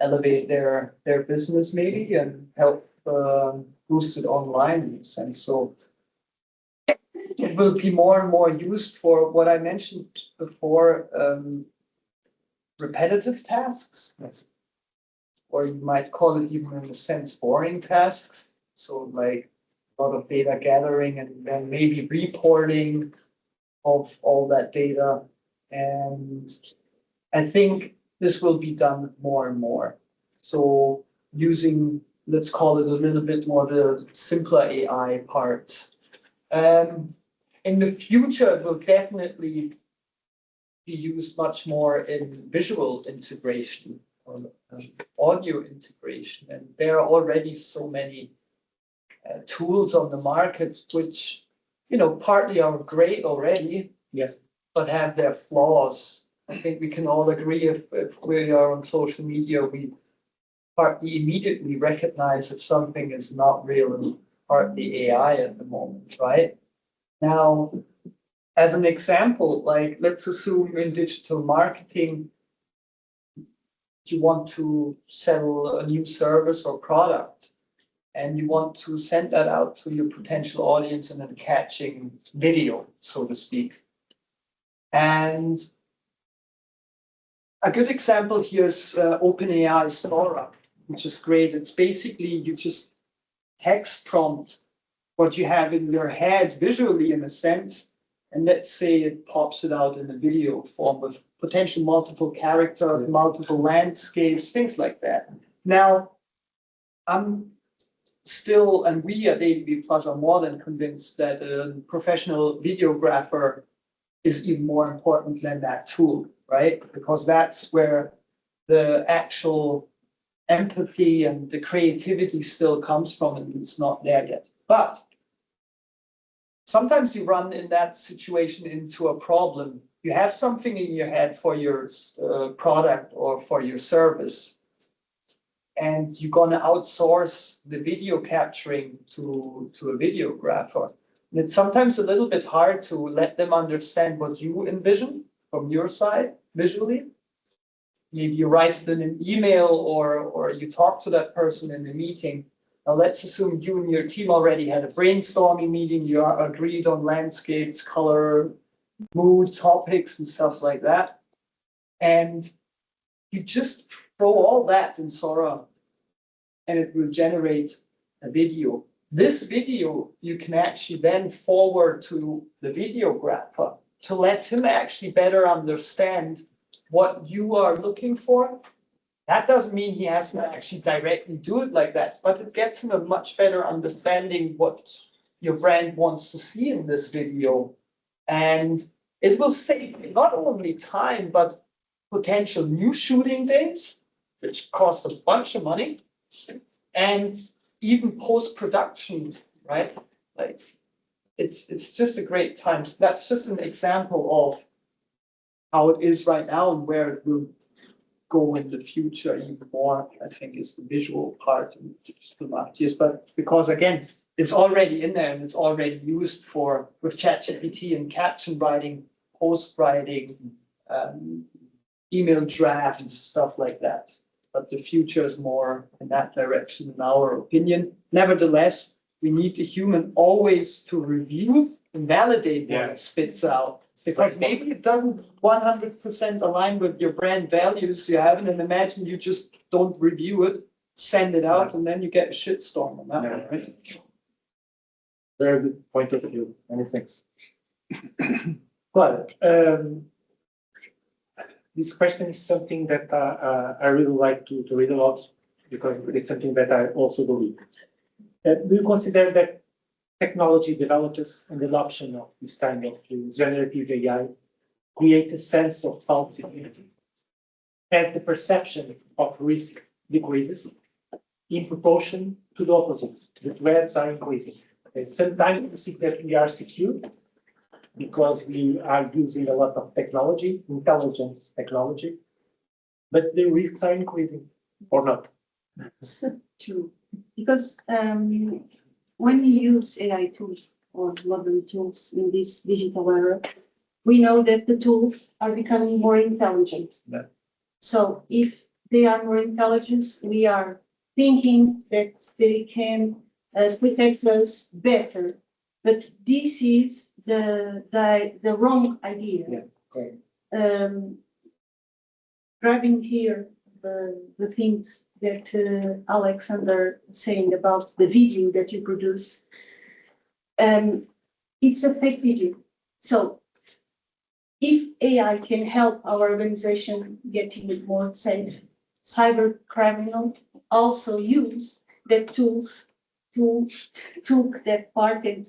elevate their business maybe and help boost it online in a sense. So it will be more and more used for what I mentioned before, repetitive tasks. Yes. Or you might call it even in a sense boring tasks. So like a lot of data gathering and then maybe reporting of all that data. And I think this will be done more and more. So using, let's call it a little bit more the simpler AI part. In the future, it will definitely be used much more in visual integration or audio integration. And there are already so many tools on the market which, partly are great already, yes, but have their flaws. I think we can all agree if we are on social media, we partly immediately recognize if something is not real and partly AI at the moment, right? Now, as an example, like let's assume in digital marketing, you want to sell a new service or product and you want to send that out to your potential audience in a catching video, so to speak. And a good example here is OpenAI Sora, which is great. It's basically you just text prompt what you have in your head visually in a sense, and let's say it pops it out in a video form with potential multiple characters, multiple landscapes, things like that. Now, I'm still, and we at ADB Plus are more than convinced that a professional videographer is even more important than that tool, right? Because that's where the actual empathy and the creativity still comes from, and it's not there yet. But sometimes you run in that situation into a problem. You have something in your head for your product or for your service, and you're gonna outsource the video capturing to a videographer. And it's sometimes a little bit hard to let them understand what you envision from your side visually. Maybe you write it in an email or you talk to that person in a meeting. Now let's assume you and your team already had a brainstorming meeting, you agreed on landscapes, color, mood, topics, and stuff like that. And you just throw all that in Sora and it will generate a video. This video you can actually then forward to the videographer to let him actually better understand what you are looking for. That doesn't mean he has to actually directly do it like that, but it gets him a much better understanding what your brand wants to see in this video. And it will save not only time, but potential new shooting days, which cost a bunch of money, and even post-production, right? Like it's just a great time. So that's just an example of how it is right now and where it will go in the future even more, I think, is the visual part in digital marketeers. But because again, it's already in there and it's already used for with ChatGPT and caption writing, post writing, email drafts, stuff like that. But the future is more in that direction, in our opinion. Nevertheless, we need the human always to review and validate what it spits out. Because maybe it doesn't 100% align with your brand values you have, and imagine you just don't review it, send it out, and then you get a shitstorm on that one, right? Very good point of view. Many thanks. Well, this question is something that I really like to read a lot because it's something that I also believe. Do you consider that technology developers and the adoption of this kind of generative AI create a sense of false security as the perception of risk decreases in proportion to the opposite? The threats are increasing. And sometimes we see that we are secure because we are using a lot of technology, intelligence technology, but the risks are increasing or not. True. Because when we use AI tools or modern tools in this digital era, we know that the tools are becoming more intelligent. Yeah. So if they are more intelligent, we are thinking that they can protect us better. But this is the wrong idea. Yeah, okay. Grabbing here the things that Alexander saying about the video that you produce, it's a fake video. So if AI can help our organization getting more safe, cyber criminal also use the tools to took that part and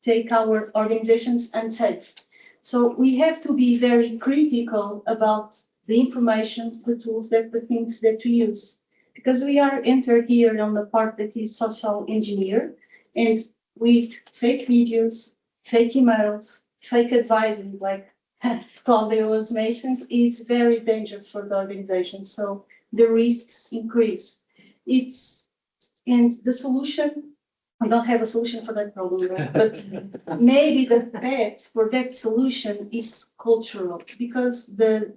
take our organizations unsafe. So we have to be very critical about the information, the tools, the things that we use. Because we are entered here on the part that is social engineer, and with fake videos, fake emails, fake advising, like Claudia was mentioned, is very dangerous for the organization. So the risks increase. And the solution, I don't have a solution for that problem, right? But maybe the bet for that solution is cultural, because the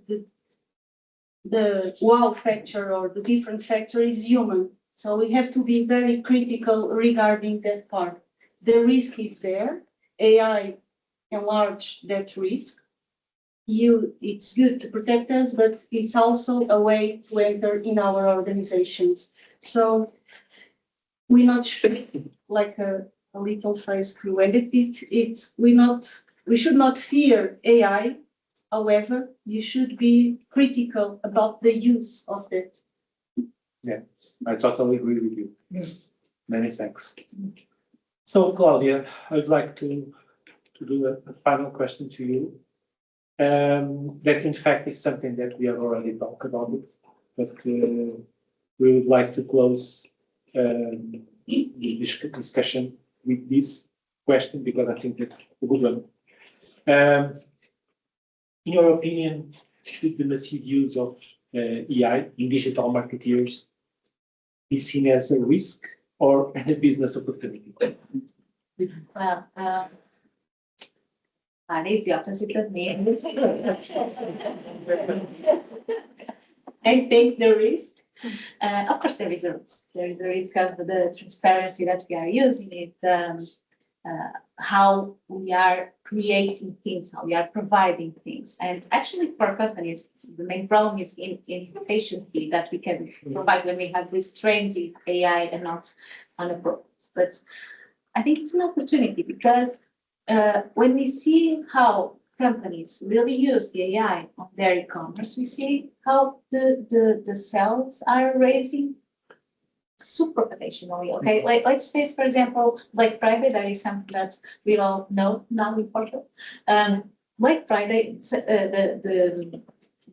wow factor or the different factor is human. So we have to be very critical regarding that part. The risk is there. AI enlarge that risk. It's good to protect us, but it's also a way to enter in our organizations. So we not should, like a little phrase to end it. We should not fear AI. However, you should be critical about the use of that. Yeah, I totally agree with you. Many thanks. So, Claudia, I'd like to do a final question to you. That in fact is something that we have already talked about it, but we would like to close this discussion with this question because I think it's a good one. In your opinion, should the massive use of AI in digital marketeers be seen as a risk or a business opportunity? Well, that is the opposite of me. I think the risk, of course, there is a risk. There is a risk of the transparency that we are using it, how we are creating things, how we are providing things. And actually, for companies, the main problem is in efficiency that we can provide when we have this trained in AI and not on a product. But I think it's an opportunity because when we see how companies really use the AI on their e-commerce, we see how the sales are raising super professionally. Okay, like let's face, for example, Black Friday. That is something that we all know now in Portugal. Black Friday,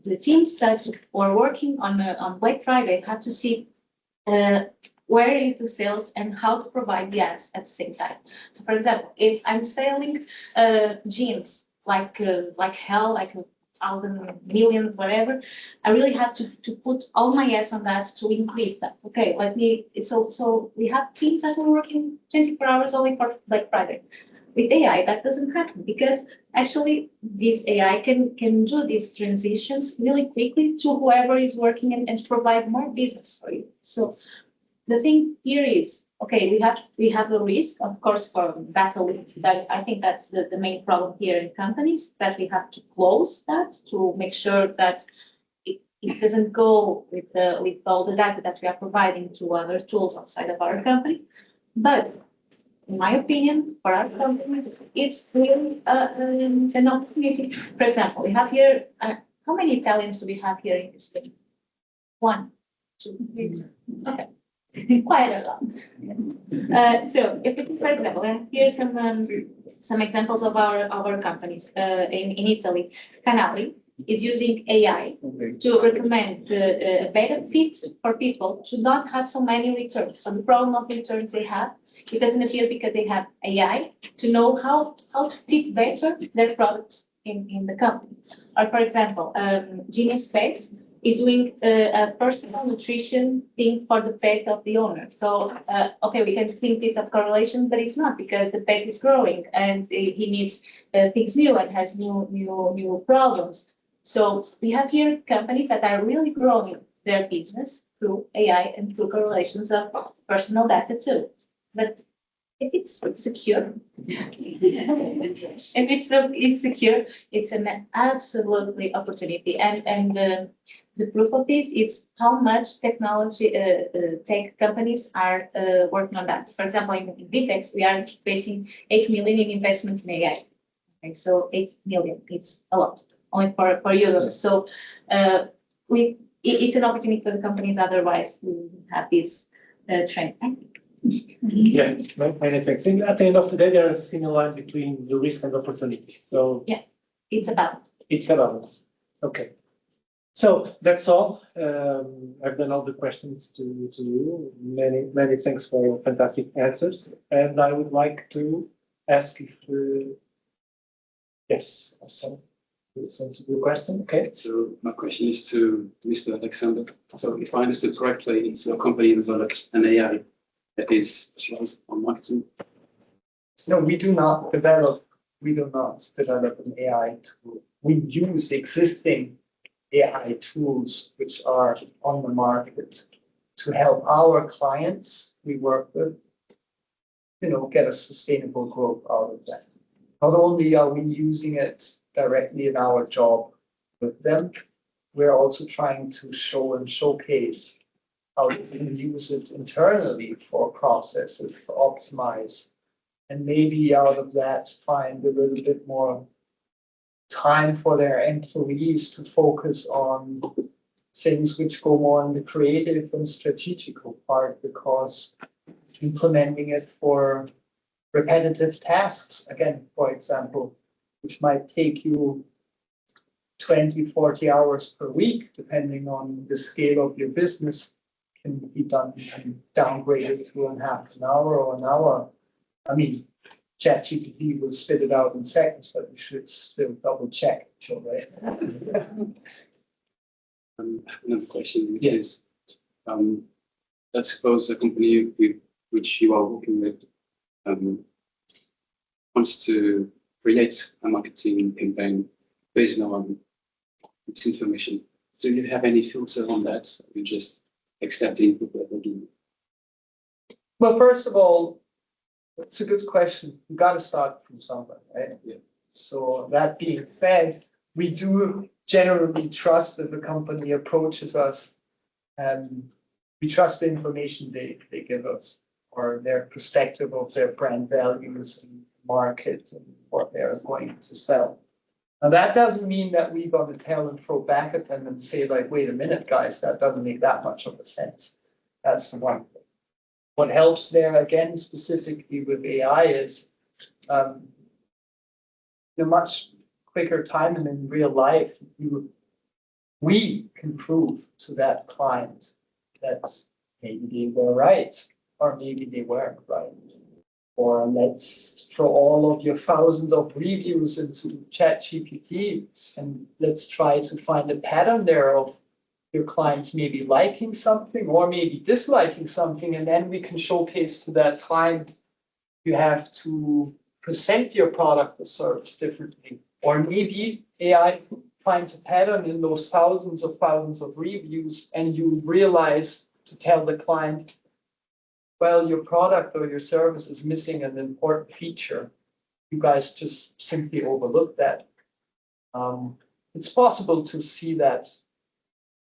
the teams that were working on Black Friday had to see where is the sales and how to provide the ads at the same time. So, for example, if I'm selling jeans like hell, like 1,000 millions, whatever, I really have to put all my ads on that to increase that. Okay, let me. So we have teams that were working 24 hours only for Black Friday. With AI, that doesn't happen because actually this AI can do these transitions really quickly to whoever is working and provide more business for you. So the thing here is, okay, we have a risk, of course, for data leaks. That I think that's the main problem here in companies, that we have to close that to make sure that it doesn't go with all the data that we are providing to other tools outside of our company. But in my opinion, for our companies, it's really an opportunity. For example, we have here, how many Italians do we have here in this city? 1, 2, 3. Okay. Quite a lot. So, if we can, for example, here's some examples of our companies in Italy. Canali is using AI to recommend the benefits for people to not have so many returns. So the problem of returns they have, it doesn't appear because they have AI to know how to fit better their products in the company. Or for example, Genius Pets is doing a personal nutrition thing for the pet of the owner. So, okay, we can think this of correlation, but it's not because the pet is growing and he needs things new and has new problems. So we have here companies that are really growing their business through AI and through correlations of personal data too. But if it's secure, if it's insecure, it's an absolutely opportunity. And the proof of this is how much technology tech companies are working on that. For example, in VTEX, we are facing 8 million in investments in AI. Okay, so 8 million, it's a lot, only for Europe. So it's an opportunity for the companies otherwise to have this trend. Yeah, many thanks. At the end of the day, there is a similar line between the risk and opportunity. So yeah, it's a balance. It's a balance. Okay. So that's all. I've done all the questions to you. Many thanks for your fantastic answers. And I would like to ask if yes, some question. Okay. So my question is to Mr. Alexander. So if I understood correctly, your company develops an AI that is specialized on marketing. No, we do not develop an AI tool. We use existing AI tools which are on the market to help our clients we work with, get a sustainable growth out of that. Not only are we using it directly in our job with them, we're also trying to show and showcase how we can use it internally for processes, to optimize, and maybe out of that find a little bit more time for their employees to focus on things which go more in the creative and strategical part, because implementing it for repetitive tasks, again, for example, which might take you 20, 40 hours per week, depending on the scale of your business, can be done and downgraded to half an hour or an hour. I mean, ChatGPT will spit it out in seconds, but you should still double check. Sure, right? Another question, which is, let's suppose a company with which you are working with wants to create a marketing campaign based on its information. Do you have any filter on that? Or you just accept the input that they do? Well, first of all, it's a good question. You got to start from somewhere, right? Yeah. So that being said, we do generally trust if a company approaches us, and we trust the information they give us, or their perspective of their brand values and market and what they're going to sell. Now, that doesn't mean that we're going to tell and throw back at them and say, like, wait a minute, guys, that doesn't make that much of a sense. That's the one thing. What helps there, again, specifically with AI is in a much quicker time and in real life, we can prove to that client that maybe they were right, or maybe they weren't right. Or let's throw all of your thousands of reviews into ChatGPT and let's try to find a pattern there of your clients maybe liking something or maybe disliking something, and then we can showcase to that client you have to present your product or service differently. Or maybe AI finds a pattern in those thousands of reviews, and you realize to tell the client, well, your product or your service is missing an important feature. You guys just simply overlook that. It's possible to see that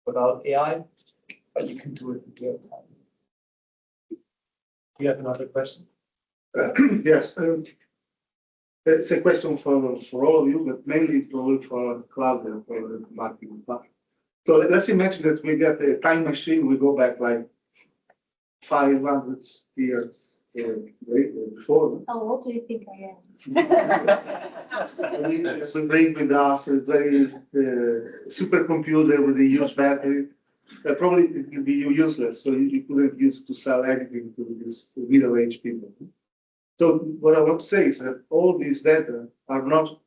without AI, but you can do it in real time. Do you have another question? Yes. It's a question for all of you, but mainly probably for Claudia, for the marketing part. So let's imagine that we get a time machine, we go back like 500 years before. How old do you think I am? We bring with us a very supercomputer with a huge battery. Probably it would be useless, so you couldn't use to sell anything to these middle-aged people. So what I want to say is that all these data are not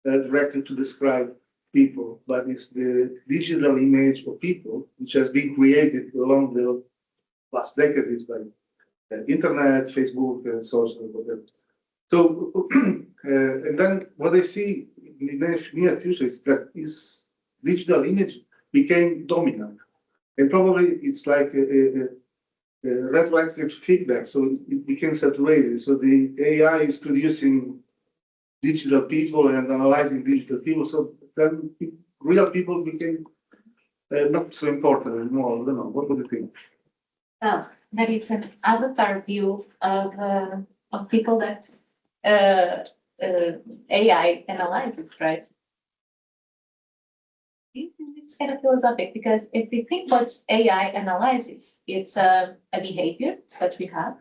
directed to describe people, but it's the digital image of people which has been created along the last decades by the internet, Facebook, and social, whatever. So, and then what I see in the near future is that this digital image became dominant. And probably it's like a retroactive feedback, so it became saturated. So the AI is producing digital people and analyzing digital people. So then real people became not so important anymore. I don't know. What would you think? Well, that is an avatar view of people that AI analyzes, right? It's kind of philosophic because if we think what AI analyzes, it's a behavior that we have,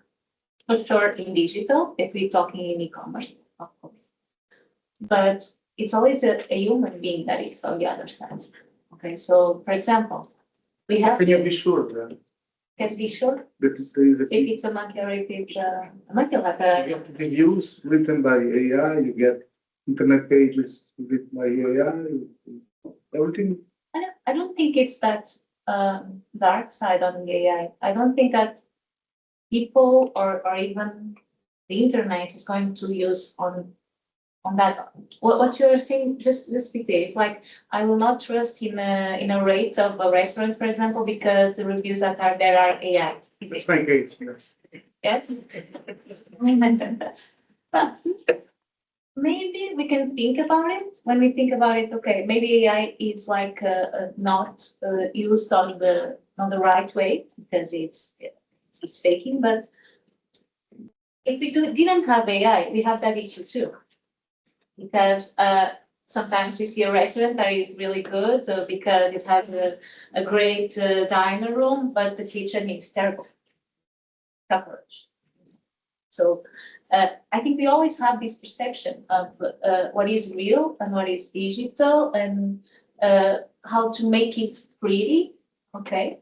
for sure in digital, if we're talking in e-commerce, of course. But it's always a human being that is on the other side. Okay, so for example, we have. Can you be sure that? Can be sure. That there is a. If it's a reviews written by AI, you get internet pages written by AI, everything. I don't think it's that dark side on the AI. I don't think that people or even the internet is going to use on that. What you're saying, just be clear. It's like I will not trust in a rate of a restaurant, for example, because the reviews that are there are AI. That's my case, yes. Yes. Maybe we can think about it. When we think about it, okay, maybe AI is like not used on the right way because it's faking. But if we didn't have AI, we have that issue too. Because sometimes we see a restaurant that is really good because it has a great diner room, but the kitchen is terrible. Cockroach. So I think we always have this perception of what is real and what is digital and how to make it pretty, okay?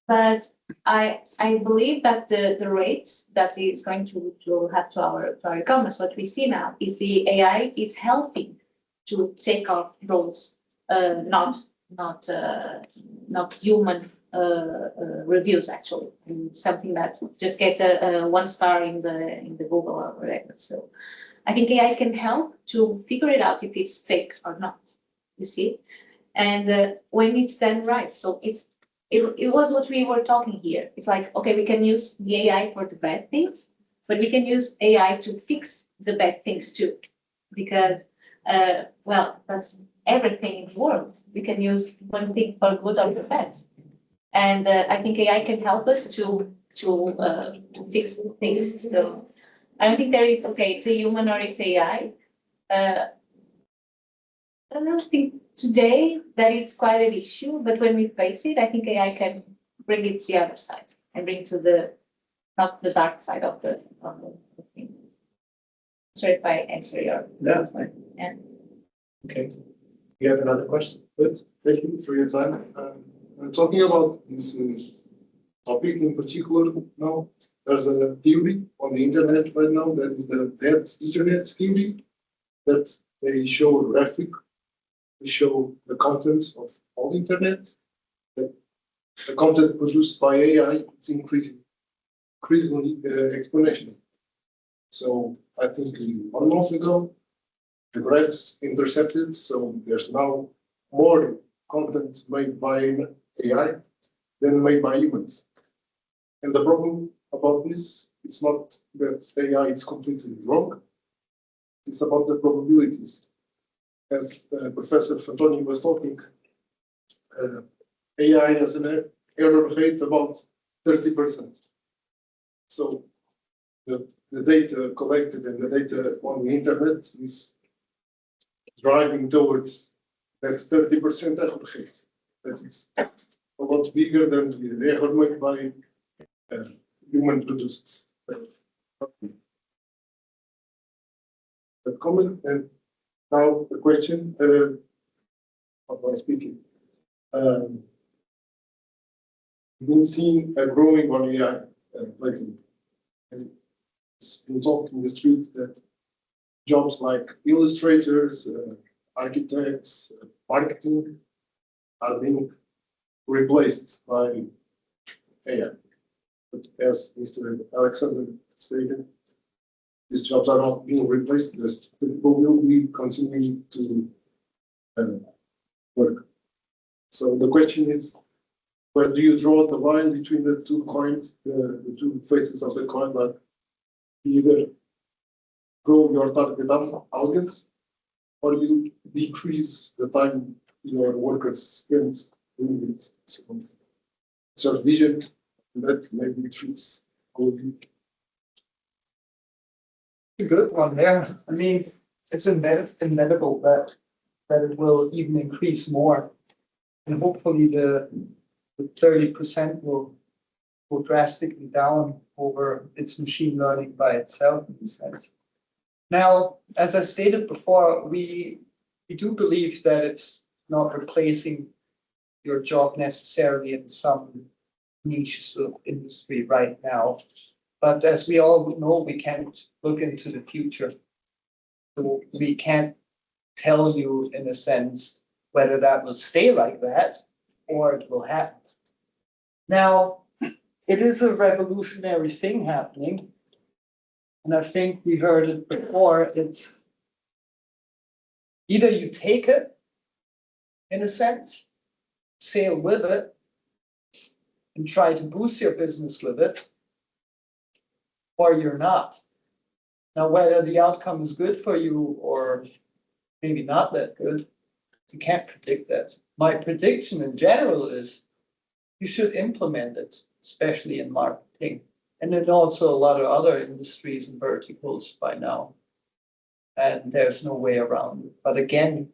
But I believe that the rates that is going to have to our e-commerce, what we see now is the AI is helping to take off those not human reviews actually, and something that just gets a 1 star in the Google or whatever. So I think AI can help to figure it out if it's fake or not. You see, and when it's done right. So it was what we were talking here. It's like, okay, we can use the AI for the bad things, but we can use AI to fix the bad things too, because well, that's everything in the world. We can use one thing for good or for bad. And I think AI can help us to fix things. So I don't think there is, okay, it's a human or it's AI. I don't think today that is quite an issue, but when we face it, I think AI can bring it to the other side and bring to the, not the dark side of the thing. Sorry if I answer your. That's fine. Yeah. Okay. You have another question? Good. Thank you for your time. Talking about this topic in particular now, there's a theory on the internet right now that is the dead internet theory, that they show a graphic, they show the contents of all the internet, that the content produced by AI is increasingly exponentially. So I think 1 month ago, the graphs intercepted, so there's now more content made by AI than made by humans. And the problem about this, it's not that AI is completely wrong, it's about the probabilities. As Professor Fantoni was talking, AI has an error rate about 30%. So the data collected and the data on the internet is driving towards that 30% error rate. That is a lot bigger than the error made by human produced. That comment, and now the question, how am I speaking? We've been seeing a growing on AI lately. And it's been talked in the street that jobs like illustrators, architects, marketing are being replaced by AI. But as Mr. Alexander stated, these jobs are not being replaced. The people will be continuing to work. So the question is, where do you draw the line between the two coins, the two faces of the coin? Like either grow your target audience, or you decrease the time your workers spend doing it. So it's your vision that maybe treats all of you. A good one there. I mean, it's inevitable that it will even increase more, and hopefully the 30% will go drastically down over its machine learning by itself in a sense. Now, as I stated before, we do believe that it's not replacing your job necessarily in some niches of industry right now. But as we all know, we can't look into the future. So we can't tell you, in a sense, whether that will stay like that or it will happen. Now, it is a revolutionary thing happening. And I think we heard it before. It's either you take it, in a sense, sail with it, and try to boost your business with it, or you're not. Now, whether the outcome is good for you or maybe not that good, you can't predict that. My prediction in general is you should implement it, especially in marketing, and then also a lot of other industries and verticals by now. And there's no way around it. But again,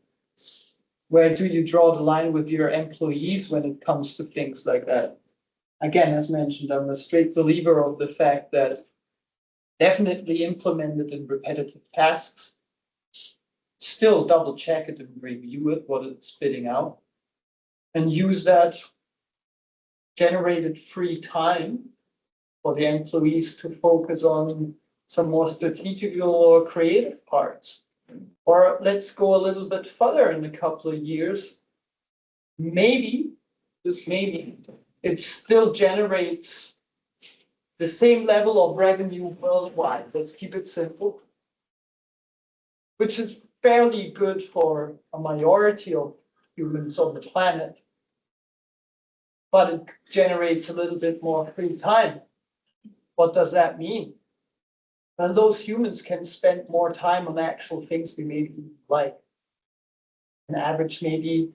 where do you draw the line with your employees when it comes to things like that? Again, as mentioned, I'm a straight believer of the fact that definitely implement it in repetitive tasks, still double check it and review it, what it's spitting out, and use that generated free time for the employees to focus on some more strategical or creative parts. Or let's go a little bit further in a couple of years. Maybe, just maybe, it still generates the same level of revenue worldwide. Let's keep it simple, which is fairly good for a majority of humans on the planet. But it generates a little bit more free time. What does that mean? And those humans can spend more time on actual things we maybe like. An average maybe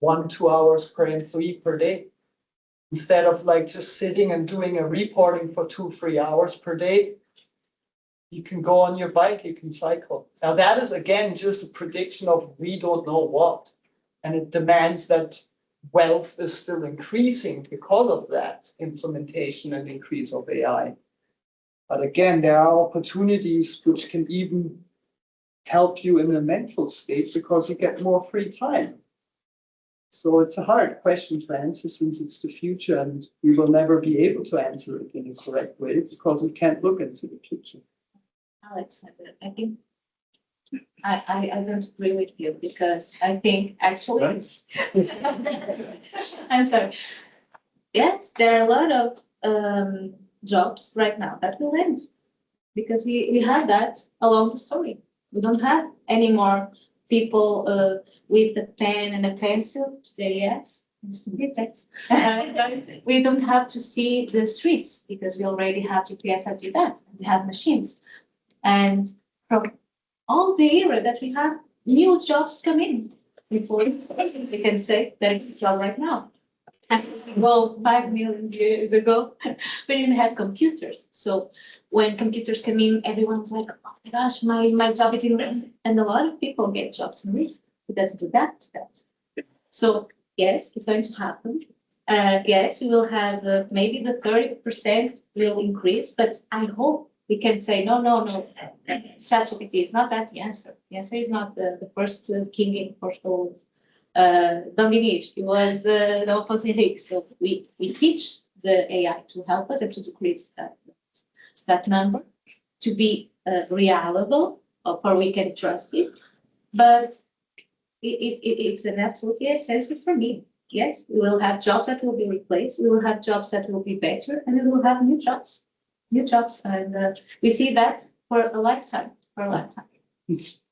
1-2 hours per employee per day. Instead of like just sitting and doing a reporting for 2-3 hours per day, you can go on your bike, you can cycle. Now that is again just a prediction of we don't know what. And it demands that wealth is still increasing because of that implementation and increase of AI. But again, there are opportunities which can even help you in a mental state because you get more free time. So it's a hard question to answer since it's the future and we will never be able to answer it in a correct way because we can't look into the future. Alex, I think I don't agree with you because I think actually, I'm sorry. Yes, there are a lot of jobs right now that will end because we had that along the story. We don't have any more people with a pen and a pencil today, yes. We don't have to see the streets because we already have GPS after that. We have machines. And from all the era that we have, new jobs come in. Before we can say that it's a job right now. Well, 5 million years ago, we didn't have computers. So when computers come in, everyone's like, oh my gosh, my job is in risk. And a lot of people get jobs in risk. It doesn't adapt to that. So yes, it's going to happen. Yes, we will have maybe the 30% will increase, but I hope we can say, no. ChatGPT is not that the answer. The answer is not the first king in Portugal. Dom Dinis, it was Alfonso Henrique. So we teach the AI to help us and to decrease that number, to be reliable, or we can trust it. But it's an absolutely essential for me. Yes, we will have jobs that will be replaced. We will have jobs that will be better, and we will have new jobs. And we see that for a lifetime.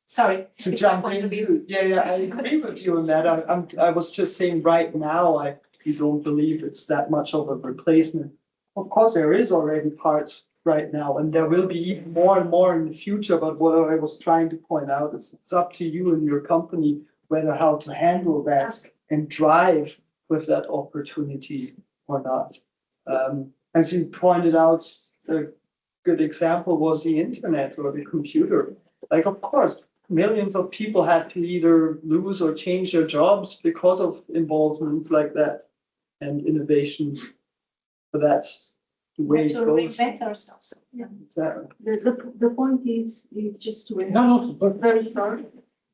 Sorry. To jump into, I agree with you on that. I was just saying right now, I don't believe it's that much of a replacement. Of course, there is already parts right now, and there will be even more and more in the future. But what I was trying to point out is it's up to you and your company whether how to handle that and drive with that opportunity or not. As you pointed out, a good example was the internet or the computer. Like, of course, millions of people had to either lose or change their jobs because of involvements like that and innovations. But that's the way it goes. Reinvent ourselves. Yeah. Exactly. The point is just to very short,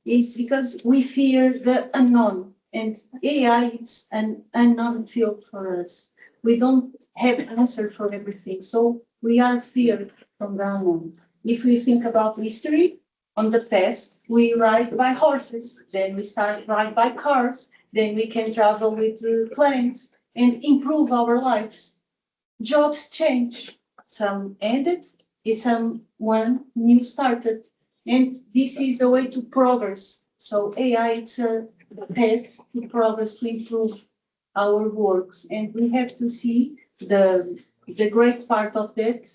is because we fear the unknown, and AI is an unknown field for us. We don't have an answer for everything, so we are feared from the unknown. If we think about history, on the past, we ride by horses, then we start ride by cars, then we can travel with planes and improve our lives. Jobs change. Some ended, someone new started. And this is a way to progress. So AI, it's a path to progress, to improve our works. And we have to see the great part of that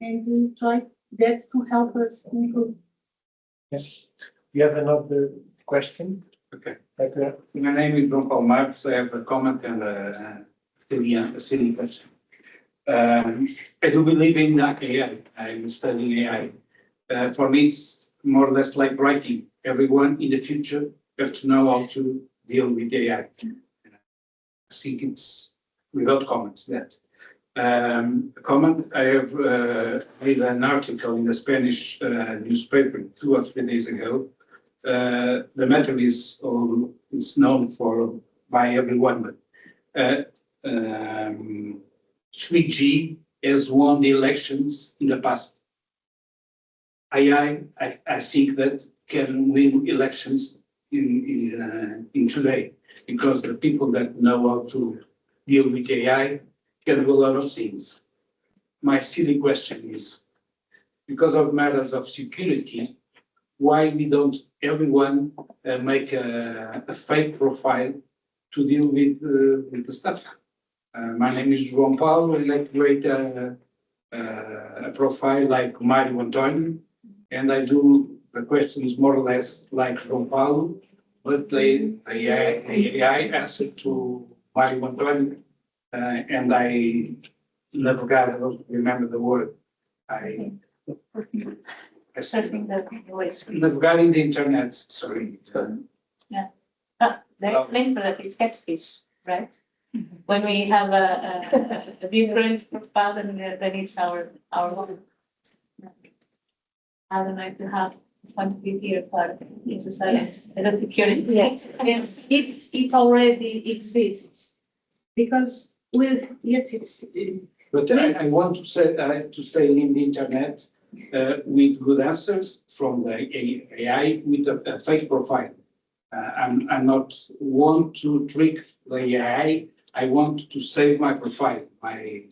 and try that to help us improve. Yes. You have another question? Okay. My name is Don Paul Marcos. I have a comment and a silly question. I do believe in AI. I'm studying AI. For me, it's more or less like writing. Everyone in the future has to know how to deal with AI. I think it's without comments that. Comment, I have read an article in the Spanish newspaper 2 or 3 days ago. The matter is known by everyone, but 3G has won the elections in the past. I think that can win elections in today because the people that know how to deal with AI, can do a lot of things. My silly question is, because of matters of security, why we don't everyone make a fake profile to deal with the stuff? My name is João Paulo, and I create a profile like Mario Antonio, and I do the questions more or less like João Paulo, but AI answered to Mario Antonio, and I never got, I don't remember the word. I navigating the internet, sorry. Yeah. That's linked to the catfish, right? When we have a different profile than it's our own. I would like to have point of view here for the security. Yes, and it already exists because it's. But I want to say to stay in the internet with good answers from the AI with a fake profile. I'm not want to trick the AI. I want to save my profile, my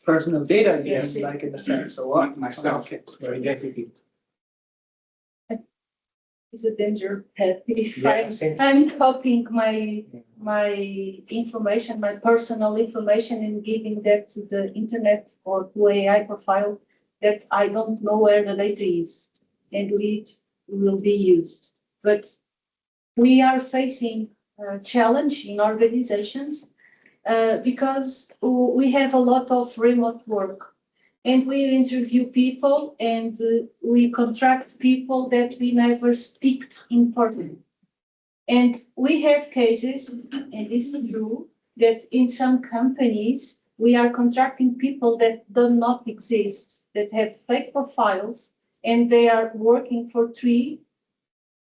Personal data, yes, like in the sense, so what? myself, Okay. my identity. Is a danger if Yeah, same. I'm copying my information, my personal information, and giving that to the internet or to AI profile that I don't know where the data is and it will be used. But we are facing a challenge in organizations because we have a lot of remote work. And we interview people and we contract people that we never speak in person. And we have cases, and this is true, that in some companies, we are contracting people that do not exist, that have fake profiles, and they are working for 3,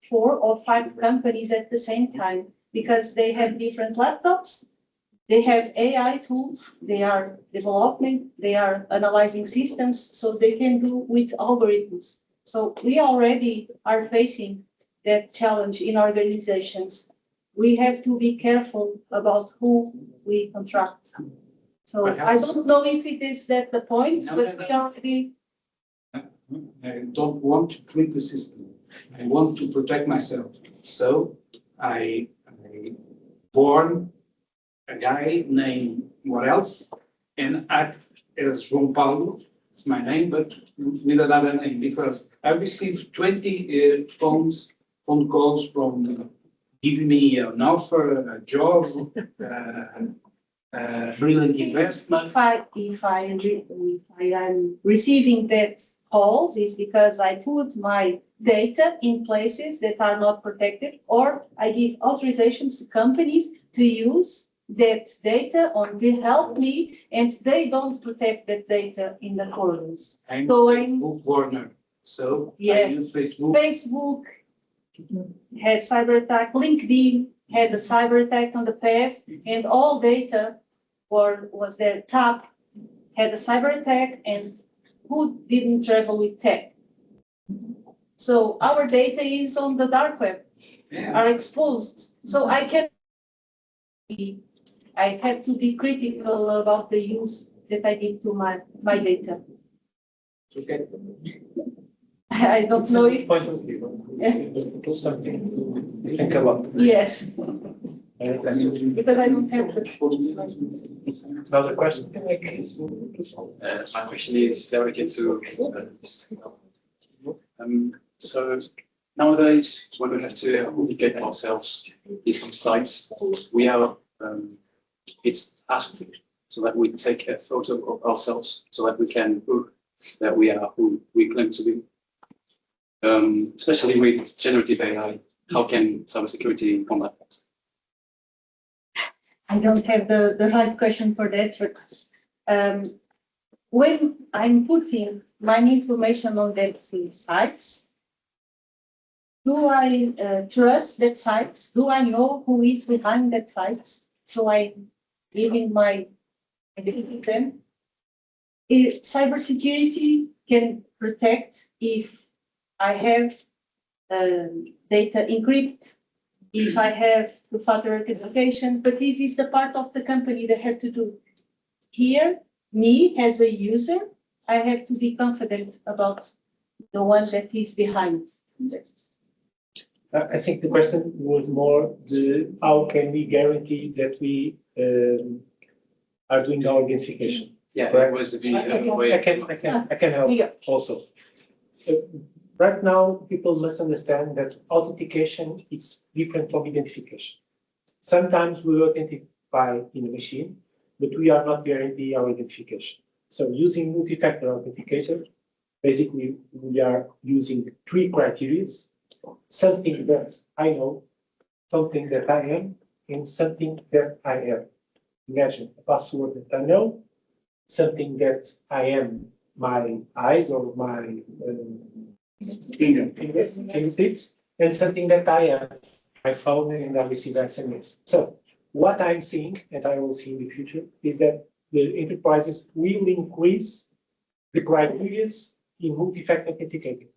4, or 5 companies at the same time because they have different laptops. They have AI tools, they are developing, they are analyzing systems, so they can do with algorithms. So we already are facing that challenge in organizations. We have to be careful about who we contract. So I don't know if it is at the point, but we already. I don't want to trick the system. I want to protect myself. So I born a guy named what else, and act as João Paulo, it's my name, but with another name, because I received 20 phone calls from giving me an offer, a job, brilliant investment. If I am receiving that calls, is because I put my data in places that are not protected, or I give authorizations to companies to use that data on behalf of me, and they don't protect that data in accordance. I'm So Facebook Warner, so yes, I use Facebook. Facebook has cyber attack, LinkedIn had a cyber attack on the past, and all data was their top had a cyber attack, and who didn't travel with tech. So our data is on the dark web, are exposed. So I have to be critical about the use that I give to my data. Okay. I don't know if. Point of view. Something to think about. Yes, because I don't have the. Another question? My question is directed to so nowadays, when we have to authenticate ourselves in some sites, we are it's asked so that we take a photo of ourselves so that we can prove that we are who we claim to be. Especially with generative AI, how can cybersecurity combat that? I don't have the right question for that, but when I'm putting my information on that sites, do I trust that sites? Do I know who is behind that sites? So I'm giving my identity to them. Cybersecurity can protect if I have data encrypted if I have to further education, but this is the part of the company that have to do. Here, me as a user, I have to be confident about the one that is behind this. I think the question was more how can we guarantee that we are doing our identification? Yeah, correct? it was the I can help also. Right now, people must understand that authentication is different from identification. Sometimes we authentify in a machine, but we are not guaranteeing our identification. So using multi-factor authenticator, basically we are using 3 criteria: something that I know, something that I am, and something that I am. Imagine a password that I know, something that I am, my eyes or my fingertips, and something that I am, my phone, and I receive SMS. So what I'm seeing, and I will see in the future, is that the enterprises will increase the criteria in multi-factor authenticator.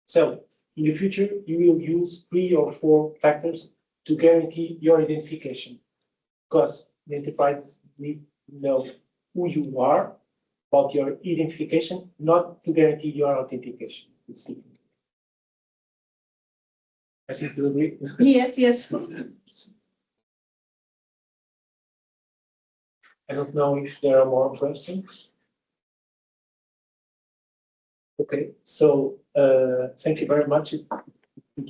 So in the future, you will use 3 or 4 factors to guarantee your identification, because the enterprises need to know who you are about your identification, not to guarantee your authentication. It's different. I think you agree. Yes, yes. I don't know if there are more questions. Okay, so thank you very much. It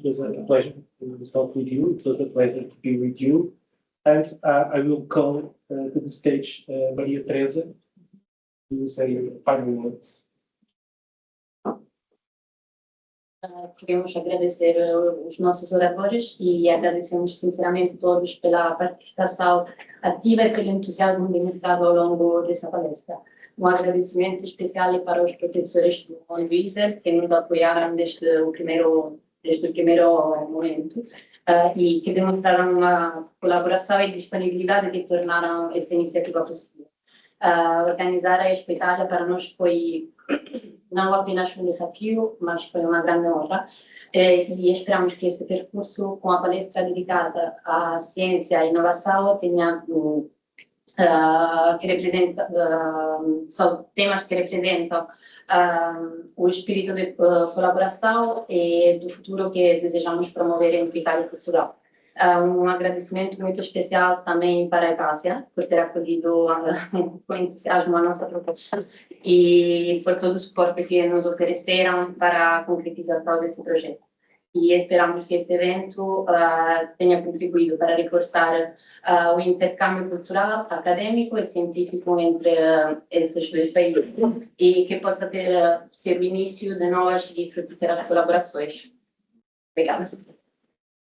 was a pleasure to talk with you. It was a pleasure to be with you. And I will call to the stage Maria Teresa to say final words. Queremos agradecer os nossos oradores e agradecemos sinceramente todos pela participação ativa e pelo entusiasmo demonstrado ao longo dessa palestra. Um agradecimento especial para os professores do ISEL que nos apoiaram desde o primeiro momento e que demonstraram uma colaboração e disponibilidade que tornaram essa iniciativa possível. Organizar a Espetália para nós foi não apenas um desafio, mas foi uma grande honra. E esperamos que este percurso, com a palestra dedicada à ciência e inovação, tenha que representa, são temas que representam o espírito de colaboração e do futuro que desejamos promover entre Itália e Portugal. Um agradecimento muito especial também para a Ecásia, por ter acolhido com entusiasmo a nossa proposta e por todo o suporte que nos ofereceram para a concretização desse projeto. E esperamos que este evento tenha contribuído para reforçar o intercâmbio cultural, acadêmico e científico entre esses 2 países e que possa ser o início de novas e frutíferas colaborações. Obrigada.